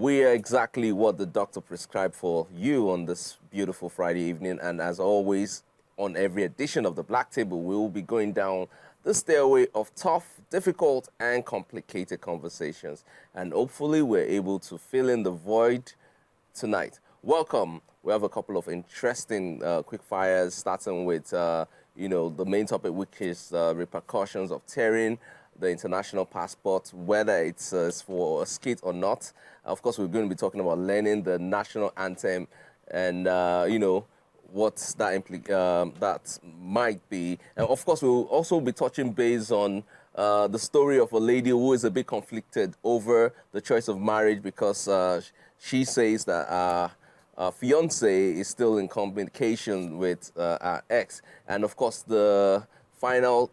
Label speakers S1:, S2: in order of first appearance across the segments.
S1: We are exactly what the doctor prescribed for you on this beautiful Friday evening. And as always, on every edition of the Black Table, we will be going down the stairway of tough, difficult, and complicated conversations. And hopefully we're able to fill in the void tonight. Welcome. We have a couple of interesting quick fires, starting with, the main topic, which is repercussions of tearing the international passport, whether it's for a skate or not. Of course, we're going to be talking about learning the National Anthem and, what that might be. And of course, we'll also be touching base on the story of a lady who is a bit conflicted over the choice of marriage because she says that her fiance is still in communication with her ex. And of course, the final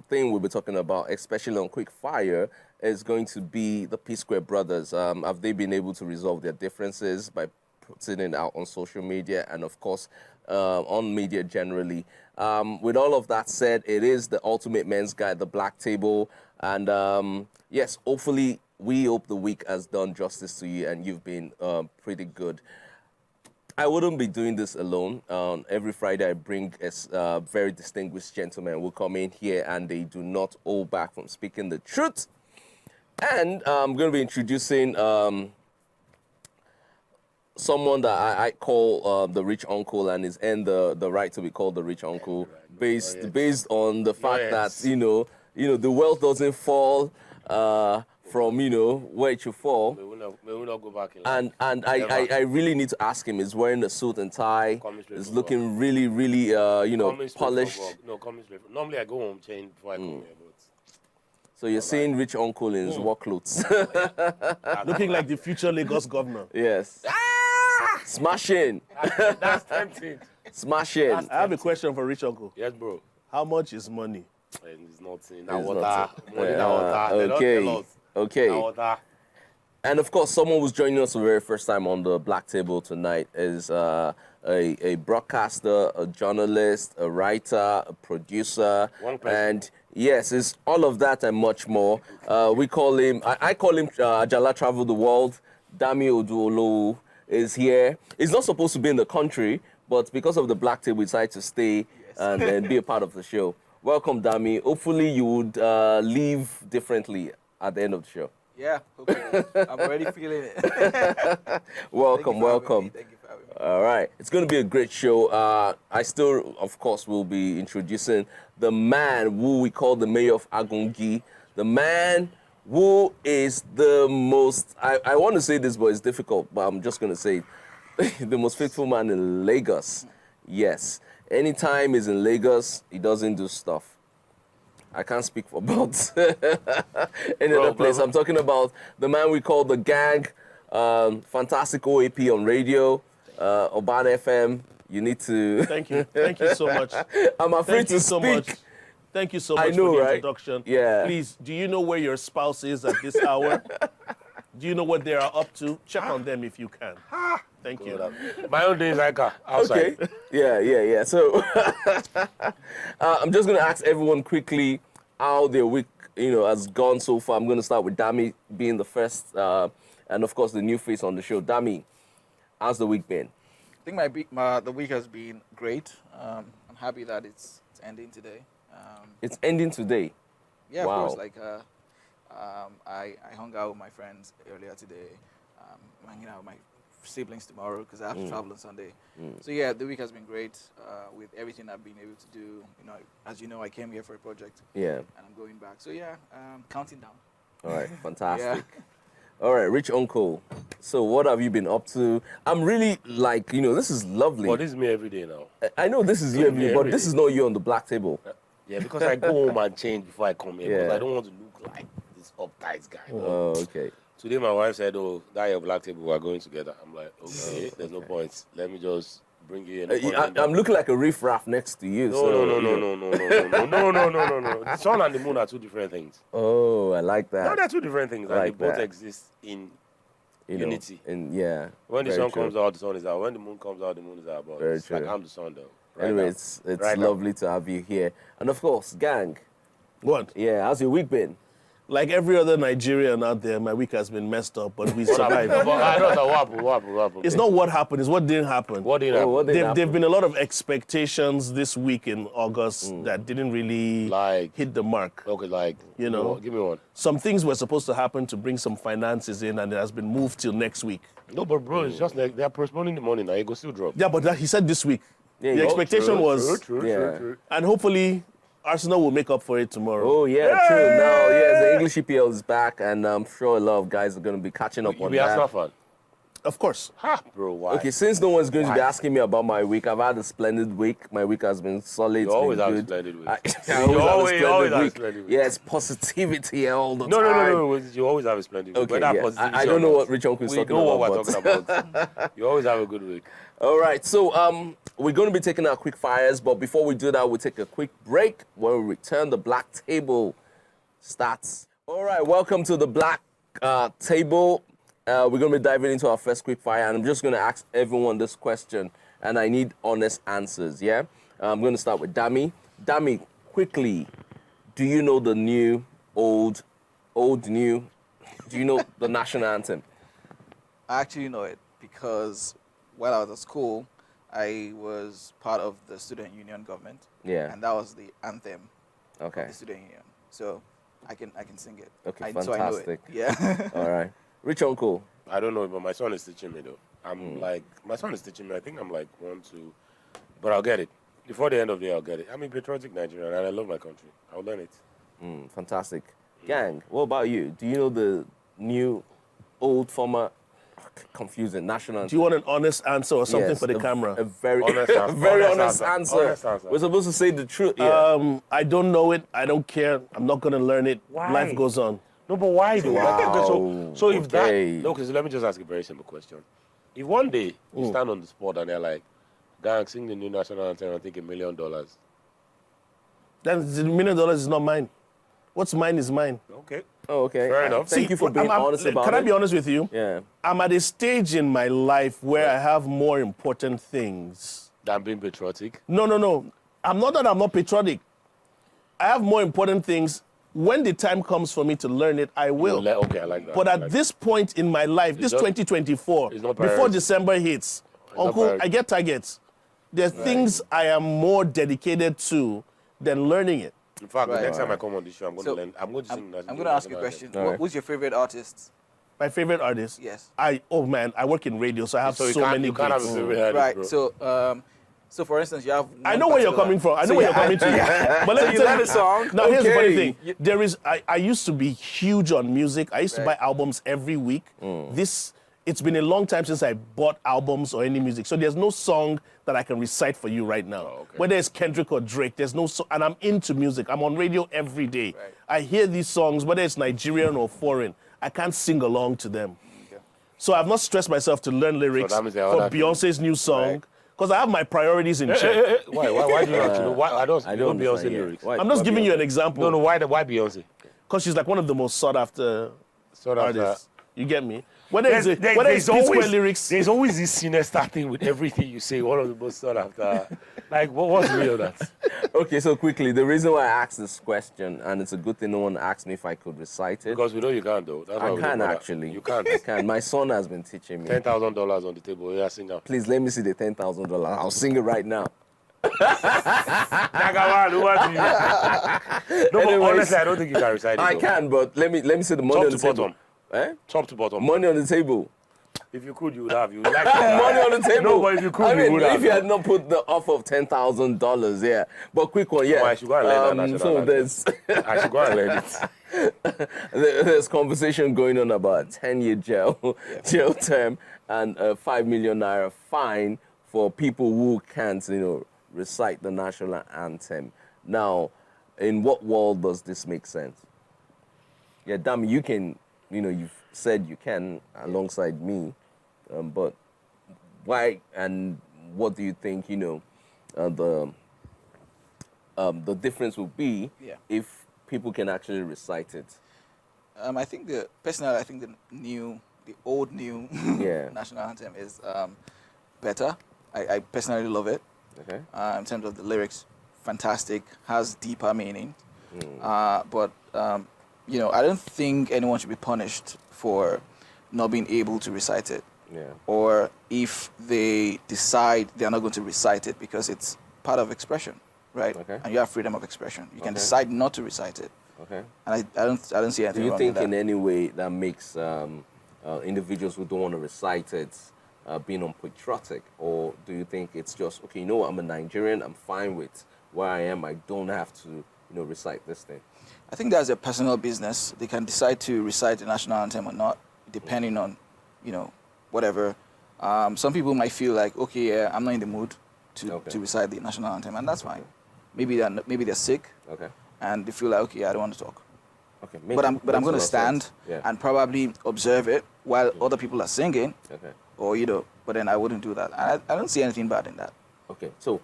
S1: thing we'll be talking about, especially on Quick Fire, is going to be the P-Square brothers. Have they been able to resolve their differences by putting it out on social media and, of course, on media generally? With all of that said, it is the ultimate men's guide, the Black Table. And yes, hopefully, we hope the week has done justice to you and you've been pretty good. I wouldn't be doing this alone. Every Friday, I bring a very distinguished gentleman who come in here and they do not hold back from speaking the truth. And I'm going to be introducing someone that I call the rich uncle and is earned the right to be called the rich uncle based on the fact that, the wealth doesn't fall from, where it should fall.
S2: May we not go back in line.
S1: And I really need to ask him. He's wearing a suit and tie. He's looking really, really, polished.
S2: No, coming straight. Normally I go home change before I come here, but.
S1: So you're seeing rich uncle in his work clothes.
S3: Looking like the future Lagos governor.
S1: Yes. Smashing.
S2: That's tempting.
S1: Smashing.
S3: I have a question for rich uncle.
S2: Yes, bro.
S3: How much is money?
S2: And it's nothing.
S1: It's
S2: Water.
S1: nothing.
S2: Money, water. They don't tell us.
S1: Okay.
S2: Water.
S1: And of course, someone who's joining us for the very first time on the Black Table tonight is a broadcaster, a journalist, a writer, a producer, and yes, it's all of that and much more. We call him, I call him Ajala Travel the World. Dami Oduolo is here. He's not supposed to be in the country, but because of the Black Table, we decided to stay and be a part of the show. Welcome, Dami. Hopefully, you would leave differently at the end of the show.
S4: Yeah, hopefully. I'm already feeling it.
S1: Welcome.
S4: Thank you for having me.
S1: All right. It's going to be a great show. I still, of course, will be introducing the man who we call the mayor of Agungi, the man who is the most, I want to say this, but it's difficult, but I'm just going to say it, the most faithful man in Lagos. Yes. Anytime he's in Lagos, he doesn't do stuff. I can't speak for about any other place. I'm talking about the man we call the gang, fantastic OAP on radio, Urban FM. You need to...
S3: Thank you so much.
S1: I'm afraid to speak.
S3: Thank you so much
S1: I know,
S3: for the
S1: right?
S3: introduction.
S1: Yeah.
S3: Please, do you know where your spouse is at this hour? Do you know what they are up to? Check on them if you can. Thank you.
S2: My own day is like outside.
S1: Okay. Yeah. So I'm just going to ask everyone quickly how their week, has gone so far. I'm going to start with Dami being the first, and of course the new face on the show. Dami, how's the week been?
S4: I think the week has been great. I'm happy that it's ending today.
S1: It's ending today.
S4: Yeah,
S1: Wow.
S4: of course. Like, I hung out with my friends earlier today. I'm hanging out with my siblings tomorrow because I have to travel on Sunday. So yeah, the week has been great with everything I've been able to do. As you know, I came here for a project.
S1: Yeah.
S4: And I'm going back. So yeah, counting down.
S1: All right, fantastic.
S4: Yeah.
S1: All right, Rich Uncle. So what have you been up to? I'm really this is lovely.
S2: But this is me every day now.
S1: I know this is you every day, but this is not you on the Black Table.
S2: Yeah, because I go home and change before I come here.
S1: Yeah.
S2: Because I don't want to look like this uptight guy.
S1: Oh, okay.
S2: Today my wife said, that your Black Table, we're going together. I'm like, okay, there's no point. Let me just bring you in.
S1: I'm looking like a riff-raff next to you.
S2: No. The sun and the moon are two different things.
S1: Oh, I like that.
S2: No, they're two different things.
S1: I like
S2: and they both
S1: that.
S2: exist in unity.
S1: Yeah.
S2: When the
S1: very
S2: sun
S1: true.
S2: comes out, the sun is out. When the moon comes out, the moon is out. But
S1: Very
S2: it's like
S1: true.
S2: I'm the sun, though. Right
S1: Anyway,
S2: now.
S1: it's
S2: Right now.
S1: lovely to have you here. And of course, gang.
S3: What?
S1: Yeah, how's your week been?
S3: Like every other Nigerian out there, my week has been messed up, but we
S2: But
S3: survived.
S2: I don't know what happened.
S3: It's not what happened, it's what didn't happen.
S2: What did happen?
S1: what did
S3: There've
S1: happen?
S3: been a lot of expectations this week in August that didn't really
S2: Like-
S3: hit the mark.
S2: Okay, like,
S3: You know.
S2: give me one.
S3: Some things were supposed to happen to bring some finances in, and it has been moved till next week.
S2: No, but bro, it's just like they're postponing the money now. It go still drop.
S3: Yeah, but he said this week.
S1: Yeah,
S3: The
S1: yeah.
S3: expectation was,
S2: True.
S3: and hopefully Arsenal will make up for it tomorrow.
S1: Oh yeah, true. Now, yeah, the English EPL is back, and I'm sure a lot of guys are going to be catching up
S2: You
S1: on
S2: be
S1: that.
S2: Arsenal fan?
S3: Of course.
S2: Ha, bro, why?
S1: Okay, since no one's going to be
S2: Why?
S1: asking me about my week, I've had a splendid week. My week has been solid.
S2: You
S1: It's
S2: always
S1: been
S2: have a
S1: good.
S2: splendid week.
S1: I
S2: You
S1: always
S2: always
S1: have a
S2: have a
S1: splendid
S2: splendid
S1: week.
S2: week.
S1: Yeah, it's positivity all the
S2: No,
S1: time.
S2: You always have a splendid week.
S1: Okay,
S2: Whether
S1: yeah.
S2: positivity
S1: I
S2: or
S1: don't know
S2: not,
S1: what Rich Uncle is
S2: we
S1: talking
S2: know
S1: about.
S2: what we're
S1: but-
S2: talking about. You always have a good week.
S1: All right, so we're going to be taking our quick fires, but before we do that, we'll take a quick break. When we return, the Black Table starts. All right, welcome to the Black Table. We're going to be diving into our first quick fire, and I'm just going to ask everyone this question, and I need honest answers, yeah? I'm going to start with Dami. Dami, quickly, do you know the new, old, new? Do you know the national anthem?
S4: I actually know it because while I was at school, I was part of the student union government.
S1: Yeah.
S4: And that was the anthem
S1: Okay.
S4: of the student union. So I can sing it.
S1: Okay,
S4: So I know it.
S1: fantastic.
S4: Yeah.
S1: All right. Rich Uncle.
S2: I don't know, but my son is teaching me though. My son is teaching me. I think I'm like 1, 2, but I'll get it. Before the end of the day, I'll get it. I'm a patriotic Nigerian and I love my country. I'll learn it.
S1: Fantastic. Gang, what about you? Do you know the new, old, former, confusing national
S3: Do
S1: anthem?
S3: you want an honest answer or something
S1: Yes,
S3: for the
S1: a
S3: camera?
S1: very,
S2: Honest answer.
S1: very
S2: Honest
S1: honest
S2: answer.
S1: answer.
S2: Honest answer.
S1: We're supposed to say the truth. Yeah.
S3: I don't know it. I don't care. I'm not going to learn it.
S2: Why?
S3: Life goes on.
S2: No, but why though?
S1: Wow.
S2: So if
S1: Okay.
S2: that, no, because let me just ask a very simple question. If one day you stand on the spot and they're like, gang, sing the new national anthem and take $1 million.
S3: Then the $1 million is not mine. What's mine is mine.
S2: Okay.
S1: Oh, okay.
S2: Fair enough.
S1: Thank you for being honest about it.
S3: Can I be honest with you?
S1: Yeah.
S3: I'm at a stage in my life where I have more important things.
S2: Than being patriotic.
S3: No. I'm not that I'm not patriotic. I have more important things. When the time comes for me to learn it, I will.
S2: Okay, I like that.
S3: But
S2: I
S3: at
S2: like
S3: this point in my life, this
S2: just-
S3: 2024,
S2: it's not
S3: before
S2: priority.
S3: December hits,
S2: not
S3: Uncle,
S2: priority.
S3: I get targets. There's things I am more dedicated to than learning it.
S2: that. In fact, the
S4: Right.
S2: next time I come on this show, I'm going
S4: So,
S2: to learn. I'm going to sing.
S4: I'm going to ask you a question.
S1: All right.
S4: Who's your favorite artist?
S3: My favorite artist.
S4: Yes.
S3: Oh man, I work in radio, so I have
S2: So
S3: so,
S2: you can't,
S3: many
S2: you can't have a
S3: gigs.
S2: favorite artist,
S4: Right.
S2: bro.
S4: So for instance, you have.
S3: I
S4: one
S3: know where you're
S4: particular-
S3: coming from. I know
S4: So
S3: where
S4: you
S3: you're coming to. But let me
S4: you
S3: tell
S4: learn
S3: you
S4: a song?
S3: Now here's the funny
S1: Okay.
S3: thing. There is. I used to be huge on music. I used to buy
S4: Right.
S3: albums every week. It's been a long time since I bought albums or any music. So there's no song that I can recite for you right now.
S2: okay.
S3: Whether it's Kendrick or Drake, there's no song. And I'm into music. I'm on radio every day.
S4: Right.
S3: I hear these songs, whether it's Nigerian or foreign. I can't sing along to them.
S4: Okay.
S3: So I've not stressed myself to learn lyrics
S2: that means there are
S3: for
S2: other things.
S3: Beyonce's new song.
S2: Right.
S3: Because I have my priorities in check.
S2: Why do you not? You know, why I don't
S1: I
S2: know
S1: don't
S2: Beyonce
S1: understand, yeah.
S2: lyrics.
S1: Why-
S3: I'm just
S1: why
S3: giving
S1: Beyonce?
S3: you an example.
S2: No, why Beyonce?
S3: Because she's like one of the most sought after
S2: So that's
S3: artists. You get me? Whether it's P Square lyrics.
S2: There's always this sinister thing with everything you say. One of the most sought after. Like, what's real that?
S1: Okay, so quickly, the reason why I asked this question, and it's a good thing no one asked me if I could recite it.
S2: Because we know you can't, though. That's why
S1: I
S2: we
S1: can
S2: don't bother.
S1: actually.
S2: You can't.
S1: I can. My son has been teaching me.
S2: $10,000 on the table. Yeah, sing out.
S1: Please let me see the $10,000. I'll sing it right now.
S2: Nagawan, who are you? No, but
S1: Anyways,
S2: honestly, I don't think you can recite it.
S1: I
S2: though.
S1: can, but let me see the money
S2: Top
S1: on
S2: to
S1: the table.
S2: bottom.
S1: Eh?
S2: Top to bottom.
S1: Money on the table.
S2: If you could, you would have. You would like
S1: Money on the table.
S2: No, but if you could,
S1: I
S2: you
S1: mean,
S2: would
S1: if
S2: have.
S1: you had not put the offer of $10,000, yeah. But quick one, yeah.
S2: Oh, I should go and learn that national
S1: So
S2: anthem.
S1: there's
S2: I should go and learn it.
S1: there's conversation going on about 10-year jail term and a 5 million naira fine for people who can't, recite the national anthem. Now, in what world does this make sense? Yeah, damn, you can, you've said you can alongside me, but why and what do you think, the difference will be
S4: Yeah.
S1: if people can actually recite it?
S4: I think the old new
S1: Yeah.
S4: national anthem is better. I personally love it.
S1: Okay.
S4: In terms of the lyrics, fantastic, has deeper meaning. But I don't think anyone should be punished for not being able to recite it.
S1: Yeah.
S4: Or if they decide they are not going to recite it because it's part of expression, right?
S1: Okay.
S4: And you have freedom of expression. You can
S1: Okay.
S4: decide not to recite it.
S1: Okay.
S4: And I don't see anything
S1: Do you
S4: wrong
S1: think
S4: with
S1: in
S4: that.
S1: any way that makes individuals who don't want to recite it being unpatriotic, or do you think it's just okay? You know what? I'm a Nigerian. I'm fine with where I am. I don't have to, recite this thing.
S4: I think that's a personal business. They can decide to recite the national anthem or not, depending on, whatever. Some people might feel like, okay, yeah, I'm not in the mood to recite the national anthem, and that's fine. Maybe they're sick,
S1: Okay.
S4: and they feel like, okay, I don't want to talk.
S1: Okay.
S4: But I'm going to stand and probably observe it while other people are singing,
S1: Okay.
S4: or But then I wouldn't do that. I don't see anything bad in that.
S1: Okay. So,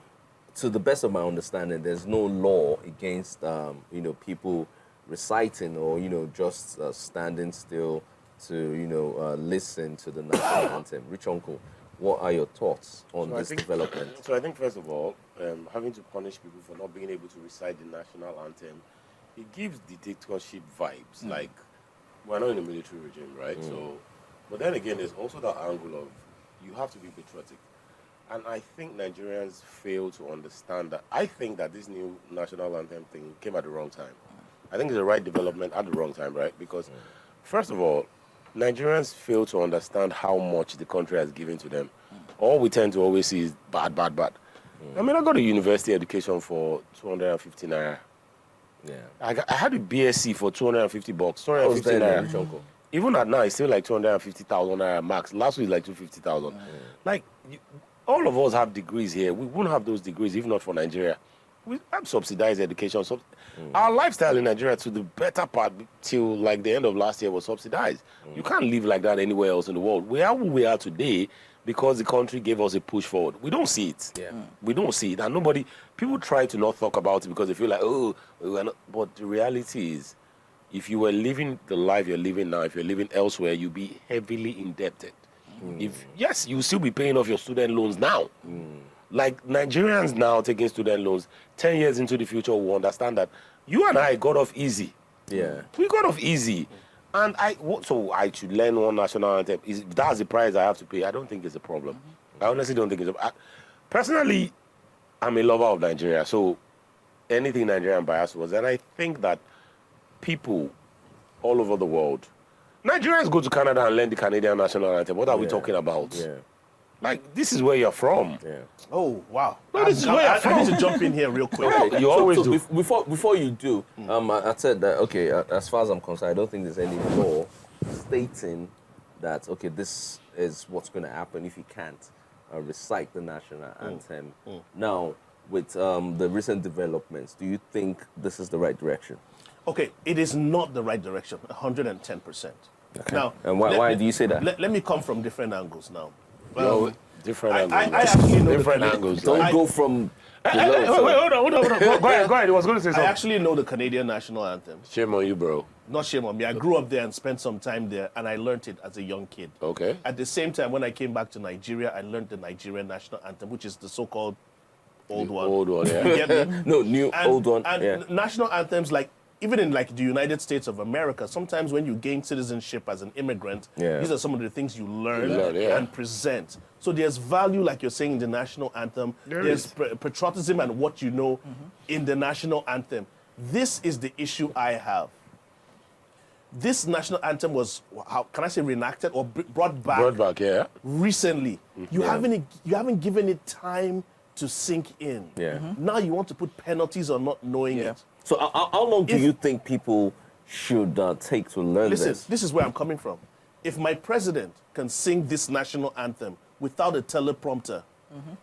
S1: to the best of my understanding, there's no law against people reciting or just standing still to listen to the national anthem. Rich Uncle, what are your thoughts on this development?
S2: So I think first of all, having to punish people for not being able to recite the national anthem, it gives dictatorship vibes. Like we're not in a military regime, right? So, but then again, there's also that angle of you have to be patriotic. And I think Nigerians fail to understand that. I think that this new national anthem thing came at the wrong time. I think it's the right development at the wrong time, right? Because, first of all, Nigerians fail to understand how much the country has given to them. All we tend to always see is bad, bad, bad. I mean, I got a university education for 250 naira.
S1: Yeah.
S2: I had a BSc for 250 bucks,
S1: What was
S2: 250
S1: that,
S2: naira.
S1: Rich Uncle?
S2: Even at now, it's still like 250,000 naira max. Last week, like 250,000. Like, all of us have degrees here. We wouldn't have those degrees if not for Nigeria. We have subsidized education. Our lifestyle in Nigeria, to the better part, till like the end of last year, was subsidized. You can't live like that anywhere else in the world. We are who we are today because the country gave us a push forward. We don't see it.
S1: Yeah.
S2: We don't see it. And people try to not talk about it because they feel like, oh, we're not. But the reality is, if you were living the life you're living now, if you're living elsewhere, you'll be heavily indebted. Yes, you'll still be paying off your student loans now. Like Nigerians now taking student loans, 10 years into the future will understand that you and I got off easy.
S1: Yeah.
S2: We got off easy. And so I should learn one national anthem. If that's the price I have to pay, I don't think it's a problem. I honestly don't think it's a problem. Personally, I'm a lover of Nigeria, so anything Nigerian bias was. And I think that people all over the world, Nigerians go to Canada and learn the Canadian national anthem. What are we talking about?
S1: Yeah.
S2: Like, this is where you're from.
S1: Yeah.
S3: Oh, wow.
S2: No, this is where you're
S3: I need
S2: from.
S3: to jump in here real quick.
S1: Okay,
S2: You always do.
S1: Before you do, I said that, okay, as far as I'm concerned, I don't think there's any law stating that, okay, this is what's going to happen if you can't recite the national anthem. Now, with the recent developments, do you think this is the right direction?
S3: Okay, it is not the right direction, 110%.
S1: Okay.
S3: Now,
S1: And why do you say that?
S3: Let me come from different angles now.
S2: No, different
S3: I
S2: angles.
S3: actually know
S2: different
S3: the
S2: angles.
S1: Don't go from
S2: Wait,
S1: below.
S2: hold on. Go ahead. I was going to say
S3: I
S2: something.
S3: actually know the Canadian national anthem.
S2: Shame on you, bro.
S3: Not shame on me. I grew up there and spent some time there, and I learned it as a young kid.
S2: Okay.
S3: At the same time, when I came back to Nigeria, I learned the Nigerian national anthem, which is the so-called old one.
S2: Old one, yeah.
S3: You get me?
S1: No, new, old one.
S3: And
S1: Yeah.
S3: national anthems, like even in like the United States of America, sometimes when you gain citizenship as an immigrant,
S1: Yeah.
S3: these are some of the things you learn,
S2: yeah.
S3: and present. So there's value, like you're saying, in the national anthem. There's patriotism and what you know in the national anthem. This is the issue I have. This national anthem was, how can I say, reenacted or brought back
S2: Brought back, yeah.
S3: recently. You haven't given it time to sink in.
S1: Yeah.
S3: Now you want to put penalties on not knowing
S4: Yeah.
S3: it.
S1: So how long do you think people should take to learn
S3: Listen,
S1: this?
S3: this is where I'm coming from. If my president can sing this national anthem without a teleprompter,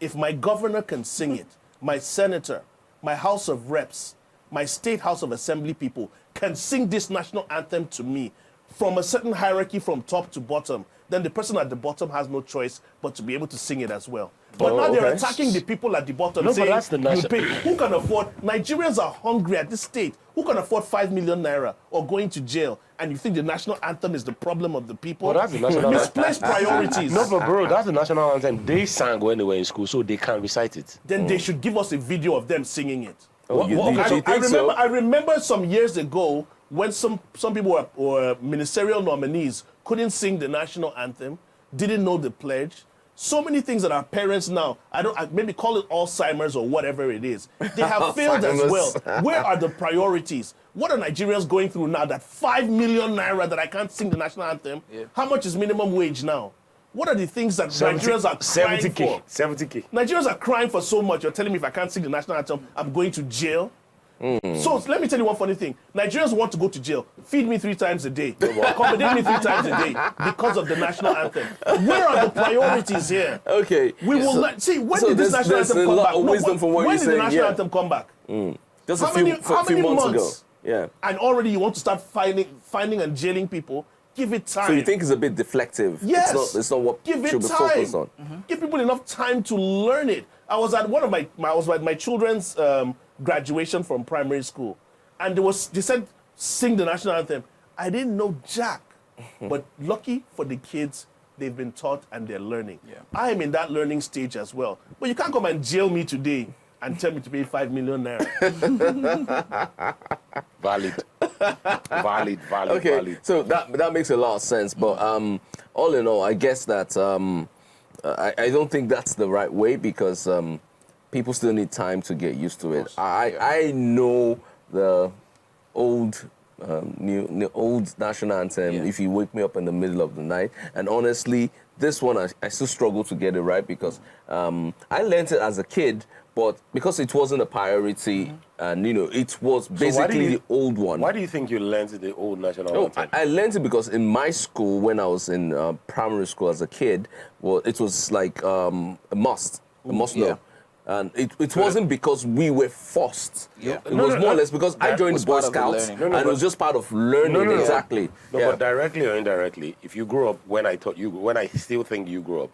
S3: if my governor can sing it, my senator, my House of Reps, my state House of Assembly people can sing this national anthem to me from a certain hierarchy from top to bottom, then the person at the bottom has no choice but to be able to sing it as well. But now they're
S1: okay.
S3: attacking the people at the bottom,
S2: No, but
S3: saying,
S2: that's the
S3: you pay. Who can afford? Nigerians are hungry at this state. Who can afford 5 million naira or going to jail? And you think the national anthem is the problem of the people?
S2: Well, that's the national
S3: Misplaced priorities.
S2: No, but bro, that's the national anthem. They sang when they were in school, so they can recite it.
S3: Then they should give us a video of them singing it.
S1: Oh, you think so?
S3: I remember some years ago when some people were ministerial nominees couldn't sing the national anthem, didn't know the pledge. So many things that our parents now, I maybe call it Alzheimer's or whatever it is, they have failed as well. Where are the priorities? What are Nigerians going through now that 5 million naira that I can't sing the national anthem? Yeah. How much is minimum wage now? What are the things that Nigerians are crying
S2: 70K,
S3: for?
S2: 70K.
S3: Nigerians are crying for so much. You're telling me if I can't sing the national anthem, I'm going to jail? So let me tell you one funny thing. Nigerians want to go to jail. Feed me 3 times a day. Accommodate me 3 times a day because of the national anthem. Where are the priorities here?
S1: Okay.
S3: We will not see when did this national anthem come back? When did the national anthem come back?
S1: Just a few months ago. Yeah.
S3: And already you want to start finding and jailing people. Give it time.
S1: So you think it's a bit deflective?
S3: Yes.
S1: It's not what
S3: Give it
S1: should be
S3: time.
S1: focused on.
S3: Give people enough time to learn it. I was at my children's graduation from primary school, and they said sing the national anthem. I didn't know jack, but lucky for the kids, they've been taught and they're learning. Yeah. I am in that learning stage as well. But you can't come and jail me today and tell me to pay 5 million naira.
S2: Valid.
S1: Okay,
S2: valid.
S1: so that makes a lot of sense. But all in all, I guess that I don't think that's the right way because people still need time to get used to it. I know the old old national anthem. Yeah. If you wake me up in the middle of the night, and honestly, this one I still struggle to get it right because I learned it as a kid. But because it wasn't a priority, and it was basically the old one.
S2: Why do you think you learned the old national anthem?
S1: I learned it because in my school, when I was in primary school as a kid, well, it was like a must know. And it wasn't because we were forced. Yeah. It was more or less because I joined the Boy Scouts, and it was just part of learning exactly.
S2: But directly or indirectly, if you grew up when I still think you grew up.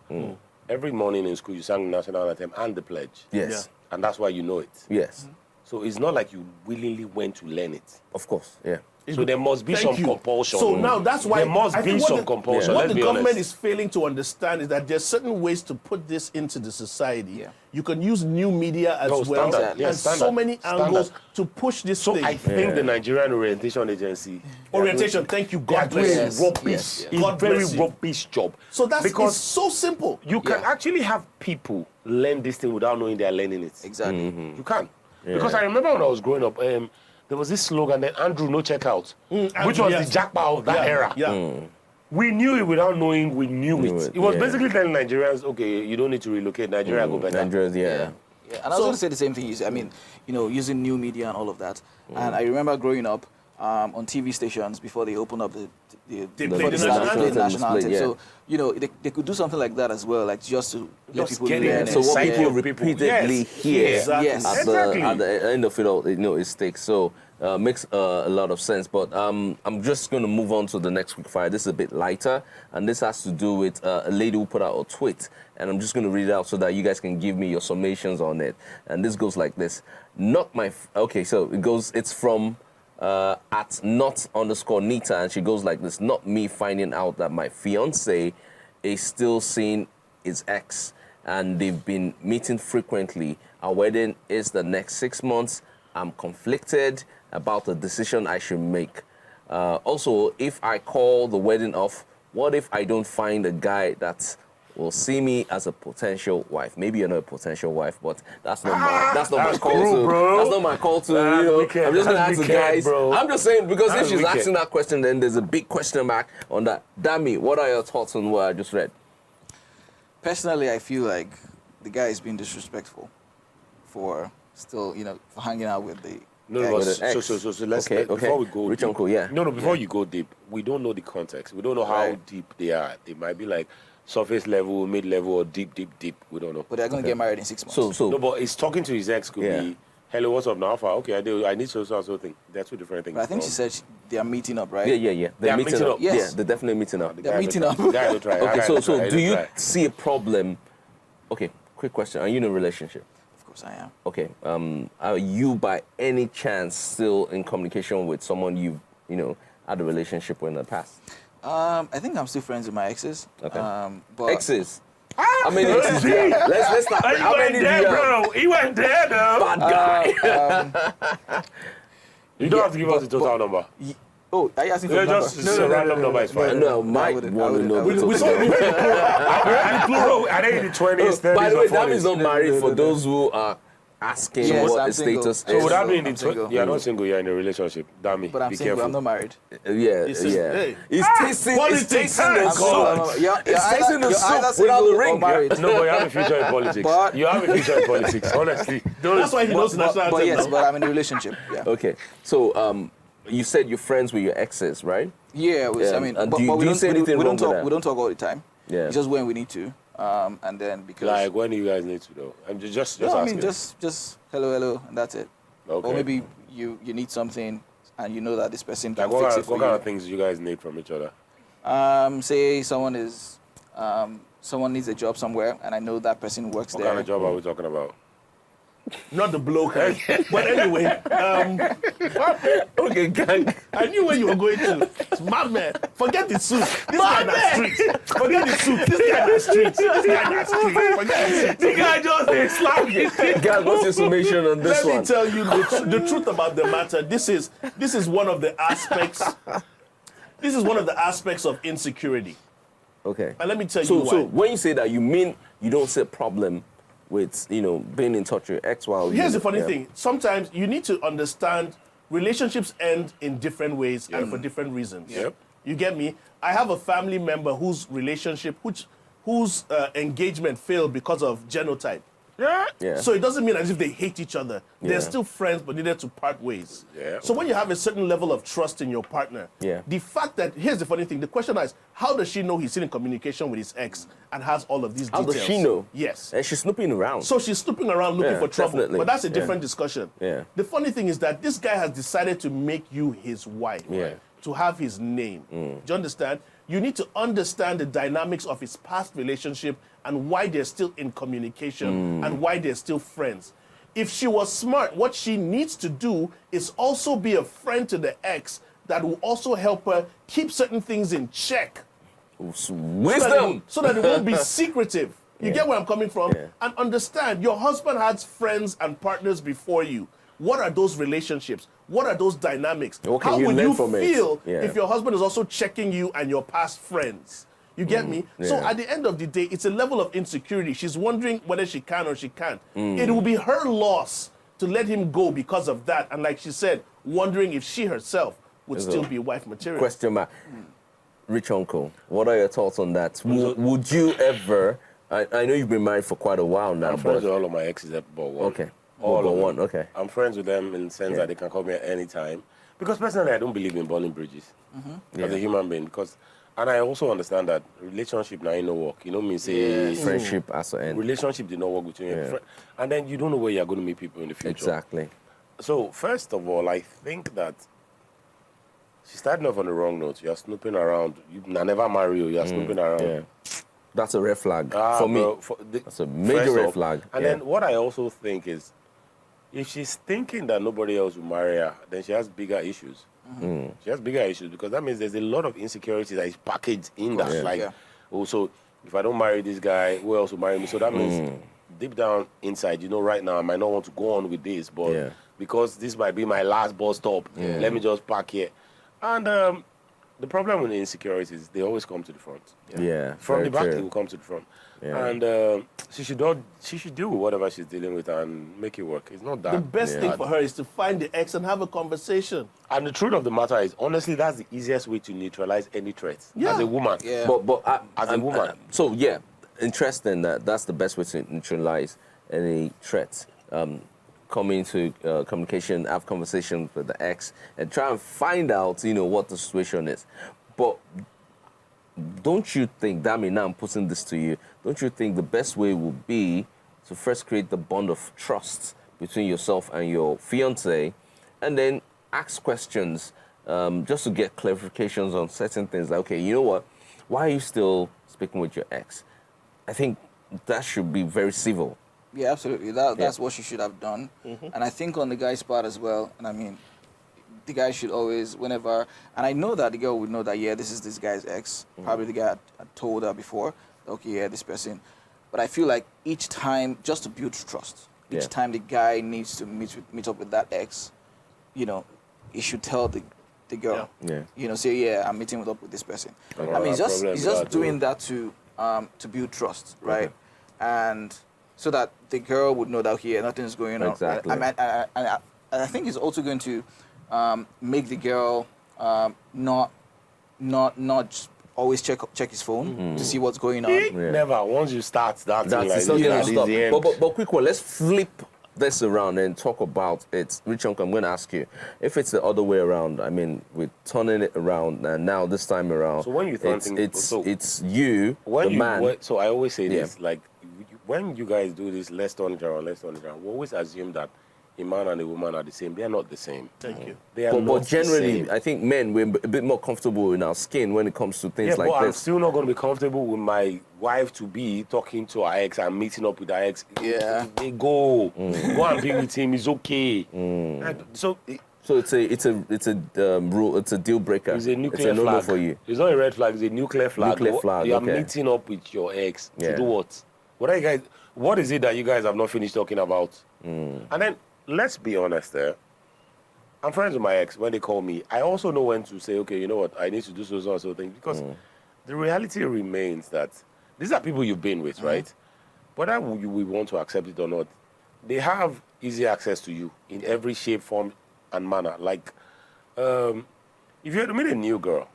S2: Every morning in school, you sang the national anthem and the pledge.
S1: Yes. Yeah.
S2: And that's why you know it.
S1: Yes.
S2: So it's not like you willingly went to learn it.
S1: Of course, yeah.
S2: So there must be some compulsion.
S3: So now that's why
S2: there must be some compulsion.
S3: What the government is failing to understand is that there's certain ways to put this into the society. Yeah. You can use new media as well, and so many angles to push this thing.
S2: So I think the Nigerian Orientation Agency.
S3: Thank you, God bless you.
S2: Rubbish. It's very rubbish job.
S3: So it's so simple.
S2: You can actually have people learn this thing without knowing they are learning it.
S4: Exactly.
S2: You can. Because I remember when I was growing up, there was this slogan, then Andrew, no checkout, which was the jackpot of that era. Yeah. We knew it without knowing we knew it. It was basically telling Nigerians, okay, you don't need to relocate. Nigeria go better.
S1: Yeah.
S4: And I was going to say the same thing you said. I mean, using new media and all of that. And I remember growing up on TV stations before they opened up the national anthem. Yeah. So, they could do something like that as well, like just to let people learn.
S1: So what people repeatedly hear at the end of it all, it sticks. So makes a lot of sense. But I'm just going to move on to the next quick fire. This is a bit lighter, and this has to do with a lady who put out a tweet. And I'm just going to read it out so that you guys can give me your summations on it. And this goes like this. It's from at not_Nita, and she goes like this: not me finding out that my fiance is still seeing his ex, and they've been meeting frequently. Our wedding is the next 6 months. I'm conflicted about the decision I should make. Also, if I call the wedding off, what if I don't find a guy that will see me as a potential wife? Maybe you're not a potential wife, but that's not my call to. Bro. That's not my call to. I'm just gonna ask the guys. Bro. I'm just saying because if she's asking that question, then there's a big question mark on that. Dami, what are your thoughts on what I just read?
S4: Personally, I feel like the guy is being disrespectful for still, for hanging out with the.
S2: So let's before we go
S1: Rich
S2: deep,
S1: uncle, yeah.
S2: Before you go deep, we don't know the context. We don't know how deep they are. They might be like surface level, mid level, or deep. We don't know.
S4: But they're going to get married in 6 months.
S2: No, but he's talking to his ex could be, hello, what's up now? Okay, I need so thing. They're two different things.
S4: But I think she said they are meeting up, right?
S1: Yeah. They're meeting up.
S4: Yes.
S1: Yeah, they're definitely meeting up.
S4: They're meeting up.
S1: Okay, so do you see a problem? Okay, quick question. Are you in a relationship?
S4: Of course I am.
S1: Okay. Are you by any chance still in communication with someone you've, had a relationship with in the past?
S4: I think I'm still friends with my exes.
S1: Okay.
S4: But
S1: exes? How many exes? Let's start. How many
S2: bro? He went there, though.
S1: Bad guy.
S2: You don't have to give us the total number.
S4: Oh, are you asking for
S2: Yeah,
S4: a number?
S2: just a random number is fine.
S1: No,
S4: I
S1: might
S4: wouldn't-
S1: want
S4: I
S1: to know.
S4: wouldn't.
S3: We saw you.
S2: Plural. Are they in the 20s, 30s,
S1: By the way,
S2: or
S1: Dami is
S2: 40s?
S1: not married. For
S4: no.
S1: those who are asking
S4: Yes,
S1: what
S4: I'm
S1: the
S4: single.
S1: status
S2: So
S1: is.
S2: would that be in
S4: I'm
S2: the
S4: single.
S2: You're not single, you're in a relationship. Damn
S4: But I'm
S2: be
S4: single.
S2: careful.
S4: I'm not married.
S1: Yeah,
S3: He says,
S1: yeah.
S3: hey.
S1: It's tasting, it's
S3: politics,
S1: tasting
S3: hey,
S1: the
S4: I'm single. I'm
S1: soup.
S4: not- You're
S1: It's tasting the
S4: you're
S1: soup
S4: either
S1: without
S4: single
S1: the
S4: or
S1: ring.
S4: married.
S2: No, but you have a future in politics.
S4: But-
S2: You have a future in politics, honestly.
S3: That's why he knows national
S4: But
S3: anthem
S4: yes,
S3: now.
S4: but I'm in a relationship. Yeah.
S1: Okay, so you said you're friends with your exes, right?
S4: Yeah,
S1: Yeah,
S4: I mean,
S1: and
S4: but,
S1: do you-
S4: but
S1: do
S4: we
S1: you
S4: don't,
S1: say
S4: we,
S1: anything
S4: don't, we
S1: wrong
S4: don't
S1: with
S4: talk.
S1: that?
S4: We don't talk all the time.
S1: Yeah.
S4: It's just when we need to, and then because.
S2: Like, when do you guys need to know? I'm just
S4: no, I
S2: asking.
S4: mean just hello, and that's it.
S2: Okay.
S4: Or maybe you need something, and you know that this person can
S2: Like,
S4: fix it
S2: what
S4: for
S2: kind
S4: you.
S2: of things do you guys need from each other?
S4: Say someone is, someone needs a job somewhere, and I know that person works
S2: What
S4: there.
S2: kind of job are we talking about?
S3: Not the bloke. But anyway,
S1: Okay, gang.
S3: I knew where you were going to. My man, forget the suit. This guy na street. Forget the suit. This guy na street. This guy na street. Forget the suit.
S2: The guy just slang.
S1: Gang, what's your summation on this
S3: Let me
S1: one?
S3: tell you the truth about the matter. This is one of the aspects. This is one of the aspects of insecurity.
S1: Okay.
S3: And let me tell you
S1: So,
S3: why.
S1: so when you say that, you mean you don't see a problem with, being in touch with your ex while
S3: Here's
S1: you-
S3: the funny
S1: yeah.
S3: thing. Sometimes you need to understand relationships end in different ways and for different reasons.
S2: Yep.
S3: You get me? I have a family member whose relationship, whose engagement failed because of genotype.
S2: Yeah.
S1: Yeah.
S3: So it doesn't mean as if they hate each other. They're
S1: Yeah.
S3: still friends, but needed to part ways.
S2: Yeah.
S3: So when you have a certain level of trust in your partner,
S1: Yeah.
S3: the fact that, here's the funny thing, the question is, how does she know he's still in communication with his ex and has all of these
S1: How
S3: details?
S1: does she know?
S3: Yes.
S1: And she's snooping around.
S3: So she's snooping around looking
S1: Yeah,
S3: for trouble.
S1: definitely.
S3: But that's a
S1: Yeah.
S3: different discussion.
S1: Yeah.
S3: The funny thing is that this guy has decided to make you his wife.
S1: Yeah.
S3: To have his name. Do you understand? You need to understand the dynamics of his past relationship and why they're still in communication and why they're still friends. If she was smart, what she needs to do is also be a friend to the ex that will also help her keep certain things in check.
S1: Wisdom.
S3: So that it won't be secretive. You
S1: Yeah.
S3: get where I'm coming from?
S1: Yeah.
S3: And understand, your husband has friends and partners before you. What are those relationships? What are those dynamics?
S1: What can
S3: How
S1: you
S3: would
S1: learn
S3: you
S1: from it?
S3: feel
S1: Yeah.
S3: if your husband is also checking you and your past friends? You get me? So
S1: yeah.
S3: at the end of the day, it's a level of insecurity. She's wondering whether she can or she can't. It will be her loss to let him go because of that. And like she said, wondering if she herself would still be wife material.
S1: Question mark. Rich uncle, what are your thoughts on that? Would you ever? I know you've been married for quite a while now,
S2: I'm friends
S1: but
S2: with all of my exes but one.
S1: okay,
S2: All
S1: but
S2: of
S1: one,
S2: them.
S1: okay.
S2: I'm friends with them in the sense that they can call me at any time. Because personally, I don't believe in burning bridges as a human being. And I also understand that relationship now ain't no work. You know me say
S1: Friendship as to end.
S2: relationship did not work between you. And then you don't know where you're going to meet people in the future.
S1: Exactly.
S2: So first of all, I think that she started off on the wrong note. You're snooping around. I never marry you. You're snooping around.
S1: Yeah. That's a red flag for me.
S2: Bro,
S1: That's a major
S2: first
S1: red
S2: off,
S1: flag.
S2: And
S1: Yeah.
S2: then what I also think is, if she's thinking that nobody else will marry her, then she has bigger issues. She has bigger issues because that means there's a lot of insecurity that is packaged in that.
S1: Yeah.
S2: Like,
S4: Yeah.
S2: also, if I don't marry this guy, who else will marry me? So that means deep down inside, right now I might not want to go on with this, but
S1: Yeah.
S2: because this might be my last bus stop, let me just park here. And the problem with the insecurities is they always come to the front.
S1: Yeah,
S2: From
S1: very
S2: the back,
S1: true.
S2: they will come to the front.
S1: Yeah.
S2: And she should deal with whatever she's dealing with and make it work. It's not that.
S3: The best thing
S2: bad.
S3: for her is to find the ex and have a conversation.
S2: And the truth of the matter is, honestly, that's the easiest way to neutralize any threat
S3: Yeah.
S2: as a woman.
S4: Yeah.
S1: But
S2: As a woman.
S1: so yeah, interesting that's the best way to neutralize any threats. Coming to communication, have conversations with the ex, and try and find out, what the situation is. But don't you think, Dami, now I'm putting this to you, don't you think the best way would be to first create the bond of trust between yourself and your fiance, and then ask questions just to get clarifications on certain things? Like, okay, you know what? Why are you still speaking with your ex? I think that should be very civil.
S4: Yeah, absolutely. That's what she should have done. And I think on the guy's part as well, and I mean, the guy should always, whenever, and I know that the girl would know that, yeah, this is this guy's ex. Probably the guy had told her before, okay, yeah, this person. But I feel like each time, just to build trust, each
S1: Yeah.
S4: time the guy needs to meet up with that ex, he should tell the girl.
S1: Yeah.
S4: You know, say, yeah, I'm meeting up with this person.
S2: Okay.
S4: I mean,
S2: Problem
S4: he's
S2: with
S4: just
S2: that,
S4: doing
S2: too.
S4: that to build trust, right? And so that the girl would know that here nothing's going on.
S1: Exactly.
S4: I think it's also going to make the girl not just always check his phone to see what's going on.
S2: Never. Once you start that thing
S1: That's
S2: like
S1: it's not
S2: this,
S1: gonna
S2: that is
S1: stop.
S2: the end.
S1: But quick one, let's flip this around and talk about it. Rich Uncle, I'm going to ask you, if it's the other way around, I mean, we're turning it around, and now this time around,
S2: So when you turn things-
S1: it's you, the man.
S2: So I always say this, like, when you guys do this, let's turn it around, we always assume that a man and a woman are the same. They are not the same.
S3: Thank you.
S2: They are
S1: But
S2: not
S1: generally,
S2: the same.
S1: I think men, we're a bit more comfortable in our skin when it comes to things
S2: Yeah,
S1: like
S2: but I'm
S1: this.
S2: still not going to be comfortable with my wife to be talking to her ex and meeting up with her ex.
S4: Yeah.
S2: They go and be with him. It's okay. So
S1: So it's a rule. It's a deal breaker.
S2: it's a nuclear
S1: no-no
S2: flag
S1: for you.
S2: It's not a red flag. It's a nuclear flag.
S1: Nuclear flag,
S2: You are
S1: okay.
S2: meeting up with your ex
S1: Yeah.
S2: to do what? What is it that you guys have not finished talking about? And then let's be honest there. I'm friends with my ex. When they call me, I also know when to say, okay, you know what, I need to do so things, because the reality remains that these are people you've been with, right? Whether we want to accept it or not, they have easy access to you in every shape, form, and manner. Like, if you had to meet a new girl,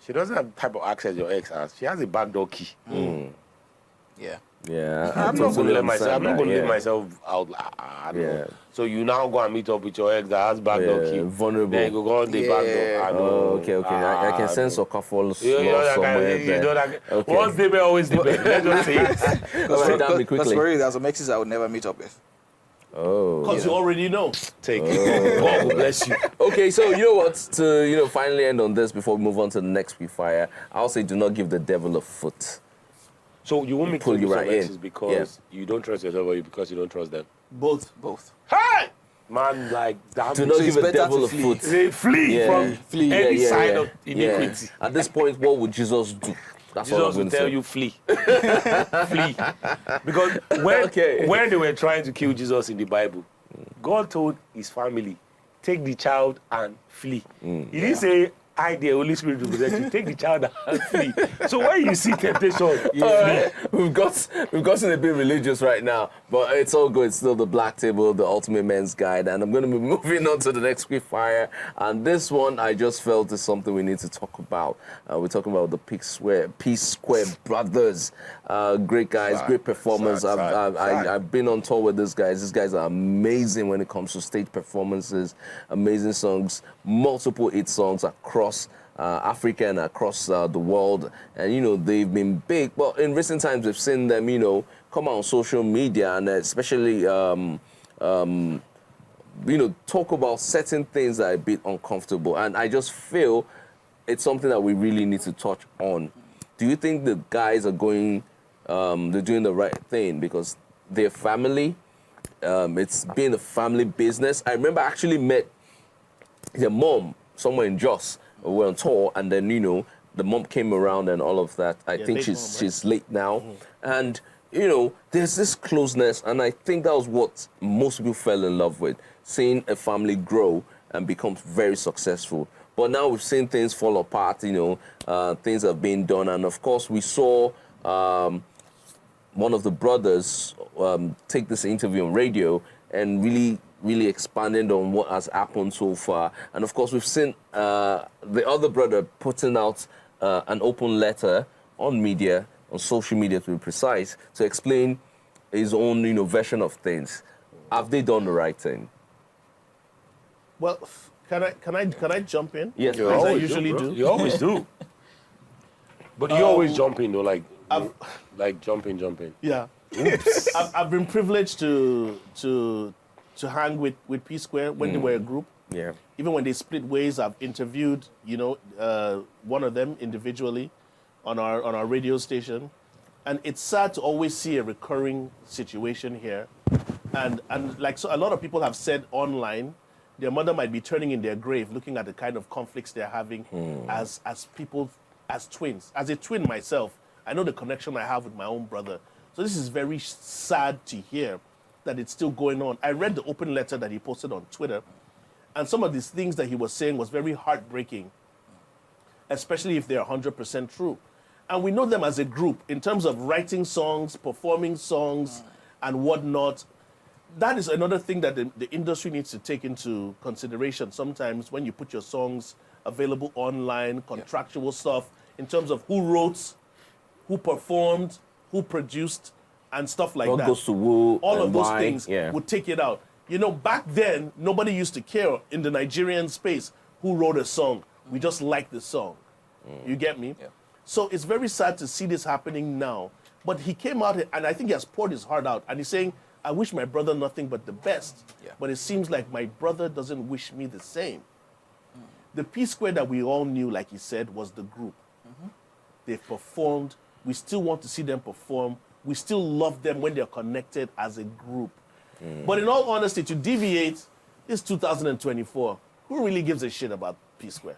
S2: she doesn't have the type of access your ex has. She has a backdoor key.
S4: Yeah.
S1: Yeah,
S2: I'm not going to let myself. I'm not going to
S1: yeah.
S2: leave myself out. No.
S1: Yeah.
S2: So you now go and meet up with your ex that has backdoor
S1: Yeah,
S2: key.
S1: vulnerable.
S2: Then you go on the backdoor. No.
S1: Oh, okay. I can sense a couple of
S2: You know that
S1: somewhere
S2: guy,
S1: there. Okay.
S2: Once they always the best. Let's just say it.
S1: All right, Dami,
S4: Because
S1: quickly.
S4: for you, there's some exes I would never meet up with.
S1: Oh.
S3: Because you already know.
S2: Take it. God will bless you.
S1: Okay, so you know what? To finally end on this before we move on to the next quick fire, I'll say do not give the devil a foot.
S2: So you want me to
S1: Pull you
S2: do some
S1: right in.
S2: exes because you don't trust yourself or because you don't trust them?
S3: Both.
S2: Hey! Man, like that.
S1: Do not
S4: So
S1: give
S4: it's
S1: a
S4: better
S1: devil
S4: to
S1: a
S4: flee.
S1: foot.
S2: They flee
S1: Yeah.
S2: from any
S1: Yeah,
S2: side
S1: yeah.
S2: of iniquity.
S1: At this point, what would Jesus do? That's all I'm
S2: Jesus
S1: going
S2: will
S1: to
S2: tell
S1: say.
S2: you flee. Flee. Because when they were trying to kill Jesus in the Bible, God told his family, take the child and flee. He didn't say, I, the Holy Spirit, will protect you. Take the child and flee. So when you see temptation, you
S1: All
S2: flee.
S1: right. We've gotten a bit religious right now, but it's all good. It's still the Black Table, the Ultimate Men's Guide, and I'm going to be moving on to the next quick fire. And this one, I just felt is something we need to talk about. We're talking about the Peace Square Brothers. Great guys, great performers. I've been on tour with these guys. These guys are amazing when it comes to stage performances, amazing songs, multiple hit songs across Africa and across the world, and they've been big. But in recent times, we've seen them, come out on social media and especially, talk about certain things that are a bit uncomfortable. And I just feel it's something that we really need to touch on. Do you think the guys are they're doing the right thing because their family? It's been a family business. I remember I actually met their mom somewhere in Jos. We were on tour, and then the mom came around and all of that. I think
S3: late
S1: she's
S3: mom, right?
S1: she's late now, and there's this closeness, and I think that was what most people fell in love with, seeing a family grow and become very successful. But now we've seen things fall apart. Things have been done, and of course we saw one of the brothers take this interview on radio and really expanded on what has happened so far. And of course, we've seen the other brother putting out an open letter on media, on social media to be precise, to explain his own version of things. Have they done the right thing?
S3: Well, can I jump in?
S1: Yes,
S2: You
S1: please.
S3: I
S2: always
S3: usually
S2: bro.
S3: do.
S2: You always do. But you always jump in, though, like jumping.
S3: Yeah. I've been privileged to hang with P Square when they were a group.
S1: Yeah.
S3: Even when they split ways, I've interviewed, one of them individually on our radio station. And it's sad to always see a recurring situation here. And like so a lot of people have said online, their mother might be turning in their grave looking at the kind of conflicts they're having as people, as twins. As a twin myself, I know the connection I have with my own brother. So this is very sad to hear that it's still going on. I read the open letter that he posted on Twitter, And some of these things that he was saying was very heartbreaking, especially if they're 100% true. And we know them as a group in terms of writing songs, performing songs, and whatnot. That is another thing that the industry needs to take into consideration sometimes when you put your songs available online, contractual stuff, in terms of who wrote, who performed, who produced, and stuff like
S1: What
S3: that.
S1: goes to who
S3: All
S1: and
S3: of those
S1: why,
S3: things would take it out. You know, back then, nobody used to care in the Nigerian space who wrote a song. We just liked the song. You get me?
S4: Yeah.
S3: So it's very sad to see this happening now. But he came out, and I think he has poured his heart out. And he's saying, I wish my brother nothing but the best.
S4: Yeah.
S3: But it seems like my brother doesn't wish me the same. The P Square that we all knew, like he said, was the group. They've performed. We still want to see them perform. We still love them when they're connected as a group. But in all honesty, to deviate, it's 2024. Who really gives a shit about P Square?